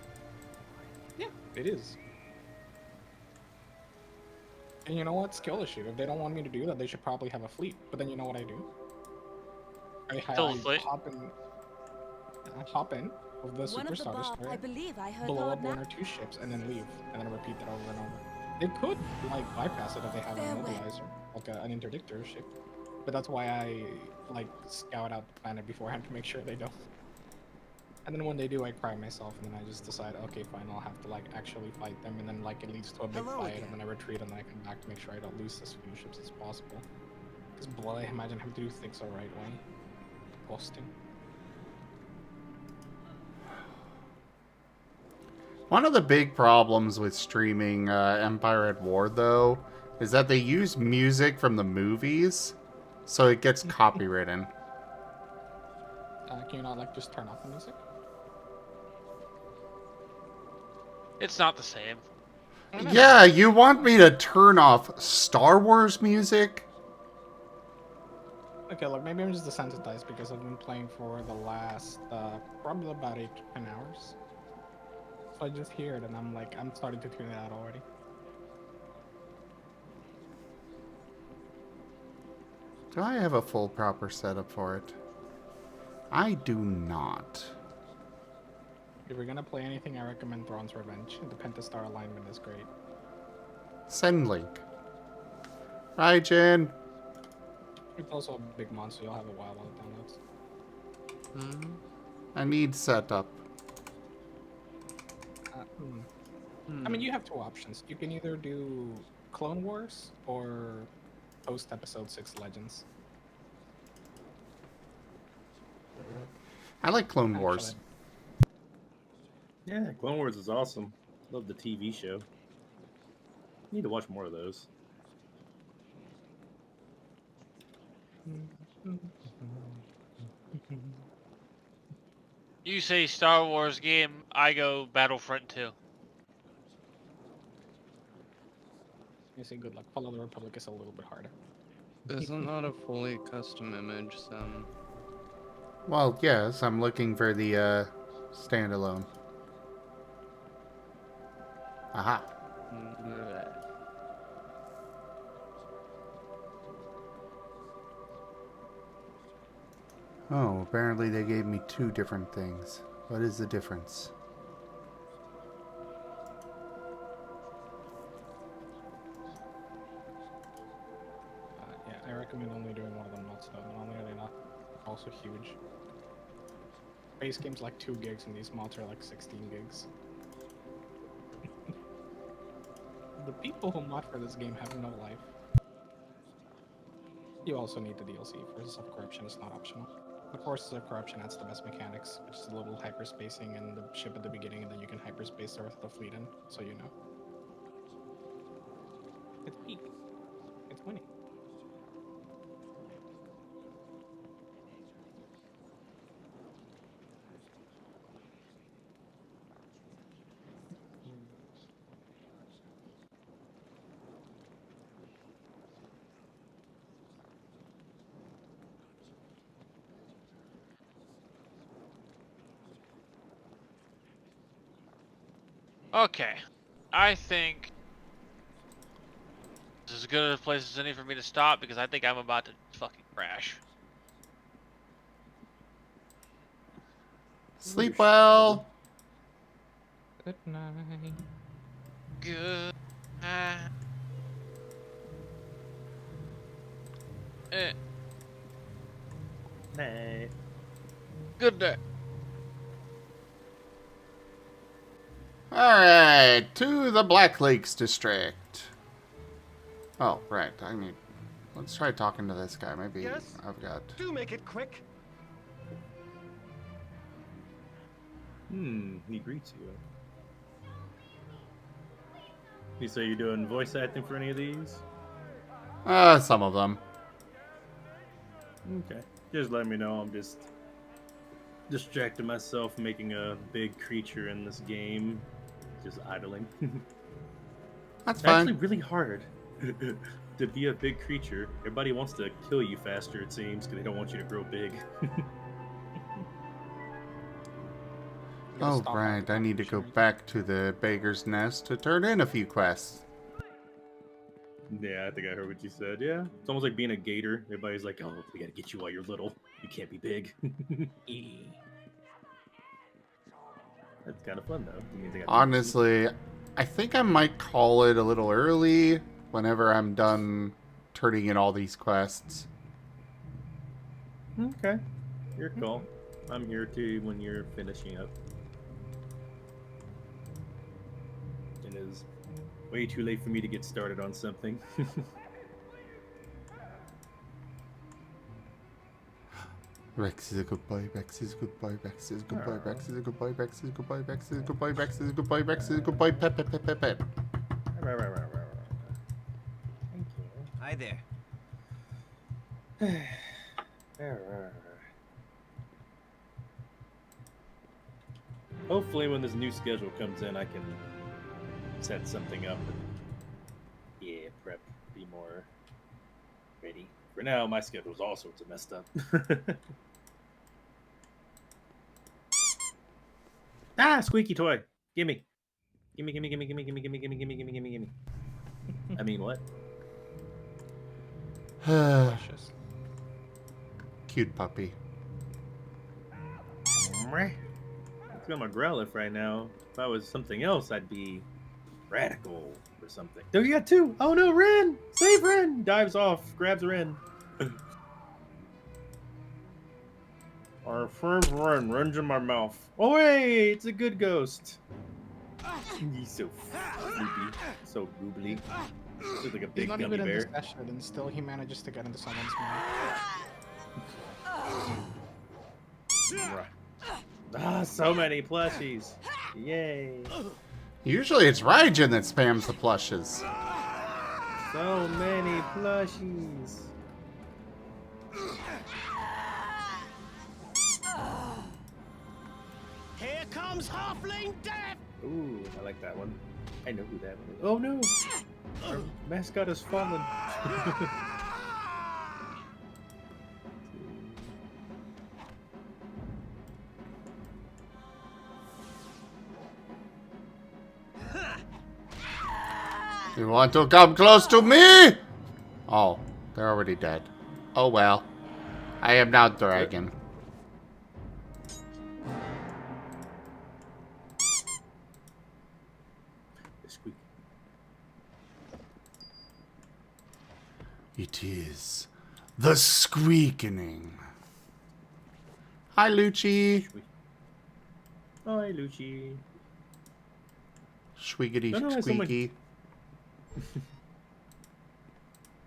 Yeah, it is. And you know what? Skill issue. If they don't want me to do that, they should probably have a fleet. But then you know what I do? I fleet. hop in with the One Super of the Star bar, I Destroyer, believe I heard blow Lord up one Na- or two ships, and then leave, and then repeat that over and over. They could like bypass it if they have an Farewell. immobilizer, like an interdictor ship. But that's why I like scout out the planet beforehand to make sure they don't. And then when they do, I cry myself, and then I just decide, okay, fine, I'll have to like actually fight them, and then like it leads to a big Hello fight, again. and then I retreat, and then I come back to make sure I don't lose as few ships as possible. Because boy, I imagine having to do things the right way. Costing. One of the big problems with streaming Empire at War, though, is that they use music from the movies, so it gets copywritten. Can you not like just turn off the music? It's not the same. Yeah, you want me to turn off Star Wars music? Okay, look, maybe I'm just desensitized because I've been playing for the last probably about 8 to 10 hours. So I just hear it and I'm like, I'm starting to tune it out already. Do I have a full proper setup for it? I do not. If you're gonna play anything, I recommend Thrawn's Revenge. The Pentastar alignment is great. Send link. Raijin. It's also a big monster, you'll have a while while it downloads. I need setup. I mean, you have two options. You can either do Clone Wars or post Episode 6 Legends. I like Clone Wars. Yeah, Clone Wars is awesome. Love the TV show. Need to watch more of those. You say Star Wars game, I go Battlefront 2. You say good luck. Follow the Republic is a little bit harder. Isn't that a fully custom image, Sam? Well, yes, I'm looking for the standalone. Aha. Oh, apparently they gave me two different things. What is the difference? Yeah, I recommend only doing one of them mods though. Not only are they not also huge. Base game's like 2 gigs and these mods are like 16 gigs. The people who mod for this game have no life. You also need the DLC. Forces of Corruption is not optional. The Forces of Corruption adds the best mechanics, which is a little hyperspacing in the ship at the beginning, and then you can hyperspace the rest of the fleet in, so you know. It's peak. It's winning. Okay. I think this is as good a place as any for me to stop because I think I'm about to fucking crash. Sleep well. Good night. Good night. Nah. Good night. Alright, to the Black Lakes District. Oh, right. Let's try talking to this guy. Maybe Yes? I've got... Do make it quick. He greets you. You say you're doing voice acting for any of these? Some of them. Okay. Just let me know. I'm just distracting myself making a big creature in this game. Just idling. That's It's fine. actually really hard to be a big creature. Everybody wants to kill you faster, it seems, because they don't want you to grow big. Oh, right. I need to go back to the Beggar's Nest to turn in a few quests. Yeah, I think I heard what you said. Yeah, it's almost like being a gator. Everybody's like, "Oh, we gotta get you while you're little. You can't be big." That's kind of fun, though. It means I got Honestly, I think I might call it a little early whenever I'm done turning in all these quests. Okay, your call. I'm here too when you're finishing up. It is way too late for me to get started on something. Rex is a good boy, Rex is a good boy, Rex is a good boy, Rex is a good boy, Rex is a good boy, Rex is a good boy, Rex is a good boy, Rex is a good boy, pet, pet, pet, pet, pet. Thank you. Hi there. Hopefully when this new schedule comes in, I can set something up and, yeah, prep, be more ready. For now, my schedule's all sorts of messed up. Ah, squeaky toy! Gimme. Gimme, gimme, gimme, gimme, gimme, gimme, gimme, gimme, gimme, gimme, gimme. I mean, what? Precious. Cute puppy. It's got my Growlithe right now. If I was something else, I'd be radical or something. There you got two! Oh no, Ren! Save Ren! Dives off, grabs Ren. Our first Ren runs in my mouth. Oh wait, it's a good ghost. He's so floopy, so goobly. Looks like a He's big not gummy even in this bear. session, and still he manages to get into someone's mouth. Ah, so many plushies. Yay. Usually it's Raijin that spams the plushes. So many plushies. Here comes Halfling Death! Ooh, I like that one. I know who that one is. Oh no! Our mascot has fallen. You want to come close to me? Oh, they're already dead. Oh well. I am now dragon. Squeak. It is the squeakening. Hi, Lucci. Hi, Lucci. Squiggity Don't know why someone- squeaky.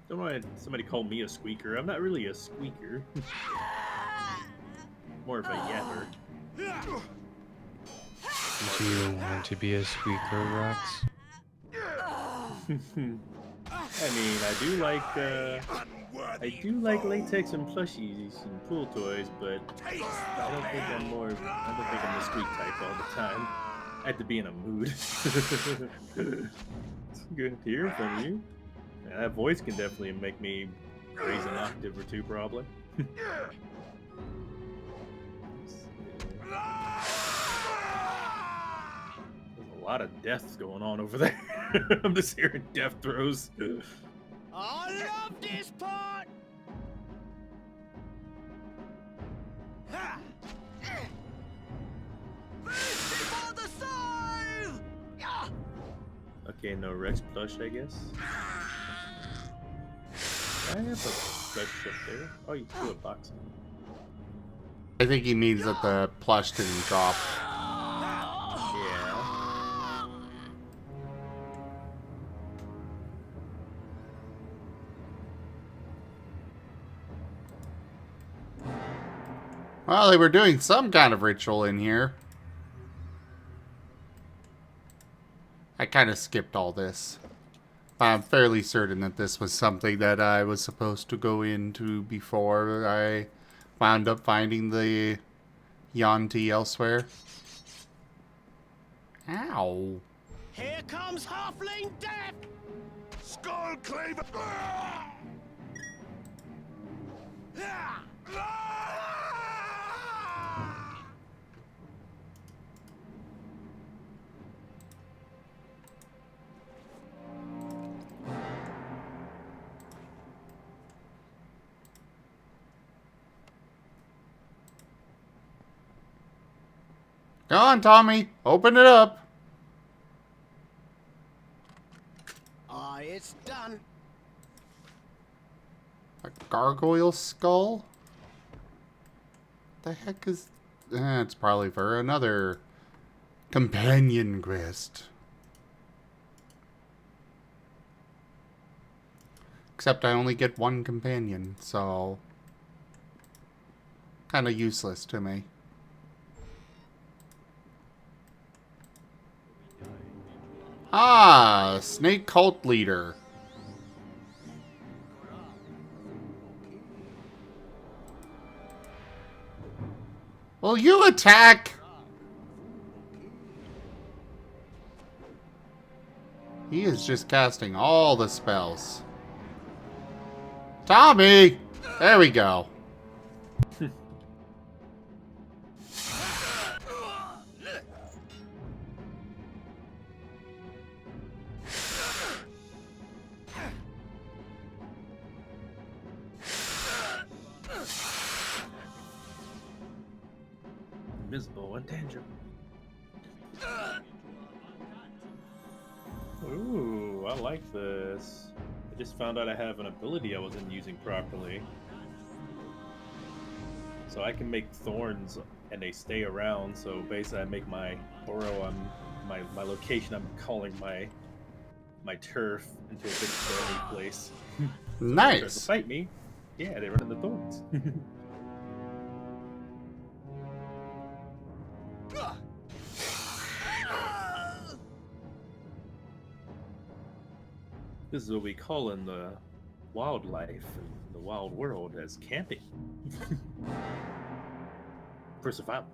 Don't mind somebody call me a squeaker. I'm not really a squeaker. more of a yapper. Do you want to be a squeaker, Rex? I mean, I do like latex and plushies and pool toys, but I don't think I'm the squeak type all the time. I have to be in a mood. It's good to hear from you. Yeah, that voice can definitely make me raise an octave or two, probably. There's a lot of deaths going on over there. I'm just hearing death throws. I love this part! Ha! Reach before the scythe! Yeah! Okay, no Rex plush, I guess. I have a plush up there. Oh, you threw a box. I think he means that the plush didn't drop. Yeah. Well, they were doing some kind of ritual in here. I kind of skipped all this. I'm fairly certain that this was something that I was supposed to go into before I wound up finding the Yanti elsewhere. Ow. Here comes Halfling Death! Skull Cleaver! Go on, Tommy. Open it up. It's done. A gargoyle skull? The heck is... it's probably for another companion quest. Except I only get one companion, so... kind of useless to me. Ah, snake cult leader. Will you attack? He is just casting all the spells. Tommy! There we go. Invisible and tangible. Ooh, I like this. I just found out I have an ability I wasn't using properly. So I can make thorns and they stay around. So basically I make my burrow, my location I'm calling my turf into a big thorny place. So Nice. When they try to fight me, yeah, they run into thorns. This is what we call in the wildlife and the wild world as camping. For survival.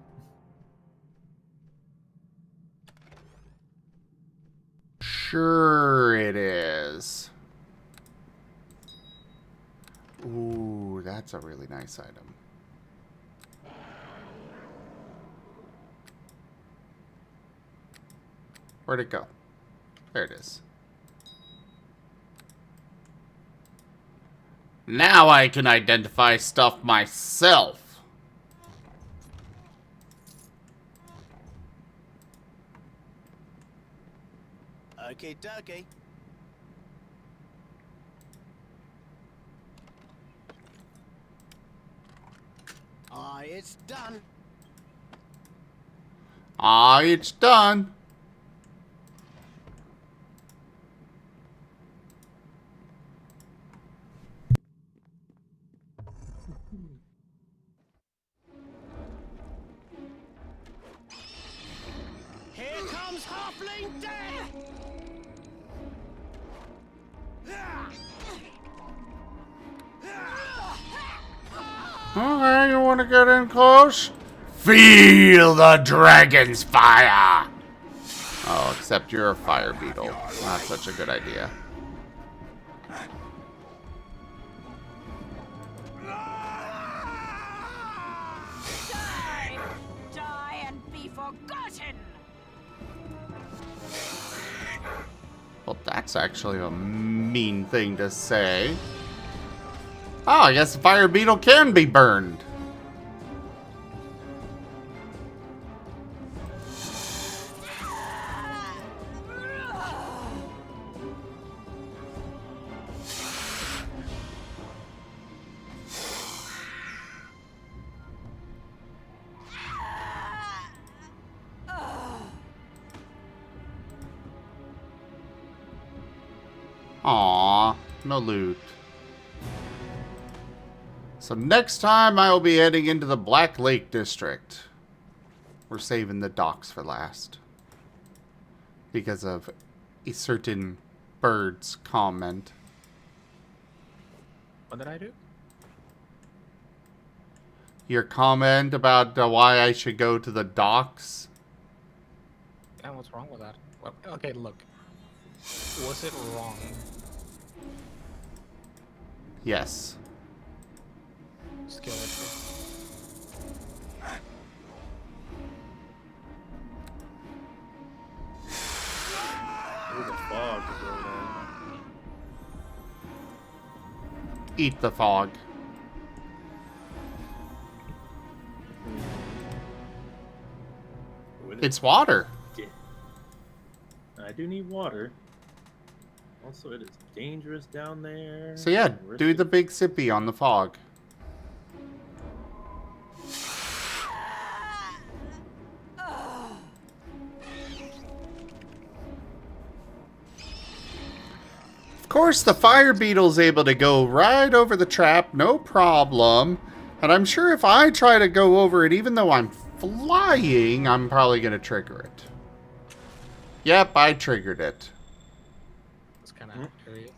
Sure it is. Ooh, that's a really nice item. Where'd it go? There it is. Now I can identify stuff myself. Okay, dokie. It's done. It's done. shuffling death! Okay, you want to get in close? Feel the dragon's fire! Oh, except you're a fire beetle. Not such a good idea. Die! Die and be forgotten! Well, that's actually a mean thing to say. Oh, I guess the fire beetle can be burned. Aww, no loot. So next time I will be heading into the Black Lake District. We're saving the docks for last. Because of a certain bird's comment. What did I do? Your comment about why I should go to the docks. Yeah, what's wrong with that? Well, okay, look. Was it wrong? Yes. Skill issue. Ooh, the fog is rolling in. Eat the fog. Ooh, It's water. Yeah. I do need water. Also, it is dangerous down there. So yeah, do the big sippy on the fog. Of course, the fire beetle's able to go right over the trap, no problem. And I'm sure if I try to go over it, even though I'm flying, I'm probably going to trigger it. Yep, I triggered it. It's kind of curious.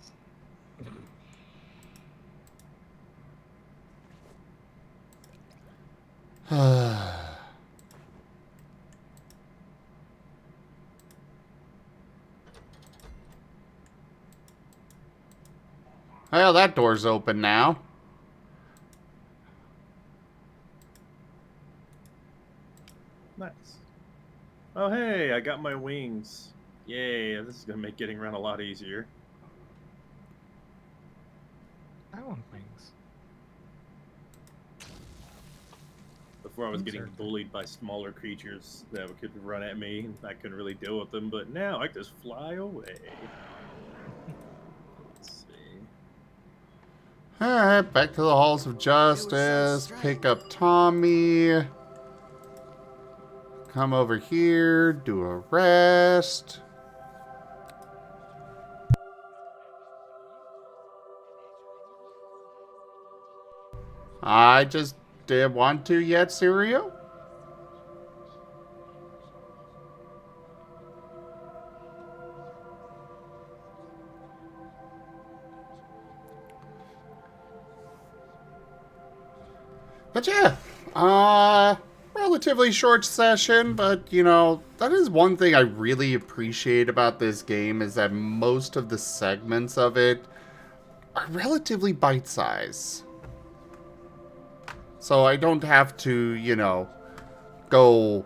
Well, that door's open now. Nice. Oh, hey, I got my wings. Yay, this is going to make getting around a lot easier. I want wings. Before I was Wings getting are good. bullied by smaller creatures that could run at me, and I couldn't really deal with them, but now I just fly away. Let's see. Alright, back to the Halls of Justice. Pick up Tommy. Come over here. Do a rest. I just didn't want to yet, Sirio? But yeah, relatively short session, but you know, that is one thing I really appreciate about this game is that most of the segments of it are relatively bite-sized. So I don't have to, you know, go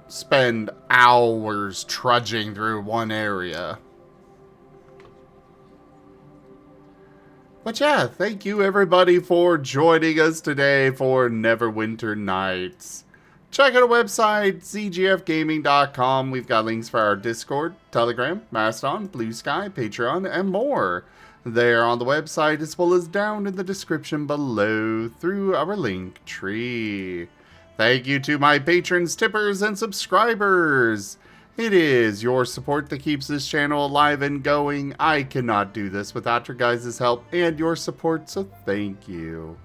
spend hours trudging through one area. But yeah, thank you everybody for joining us today for Neverwinter Nights. Check out our website, zgfgaming.com. We've got links for our Discord, Telegram, Mastodon, Blue Sky, Patreon, and more. There on the website as well as down in the description below through our link tree. Thank you to my patrons, tippers, and subscribers. It is your support that keeps this channel alive and going. I cannot do this without your guys' help and your support, so thank you.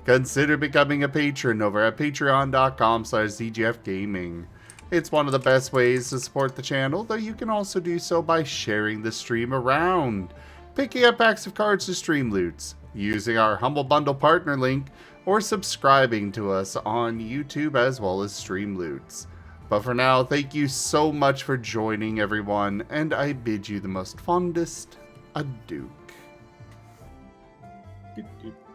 Consider becoming a patron over at patreon.com/zgfgaming. It's one of the best ways to support the channel, though you can also do so by sharing the stream around, picking up packs of cards to stream loots, using our Humble Bundle partner link, or subscribing to us on YouTube as well as stream loots. But for now, thank you so much for joining, everyone, and I bid you the most fondest adieu. Doot, doot.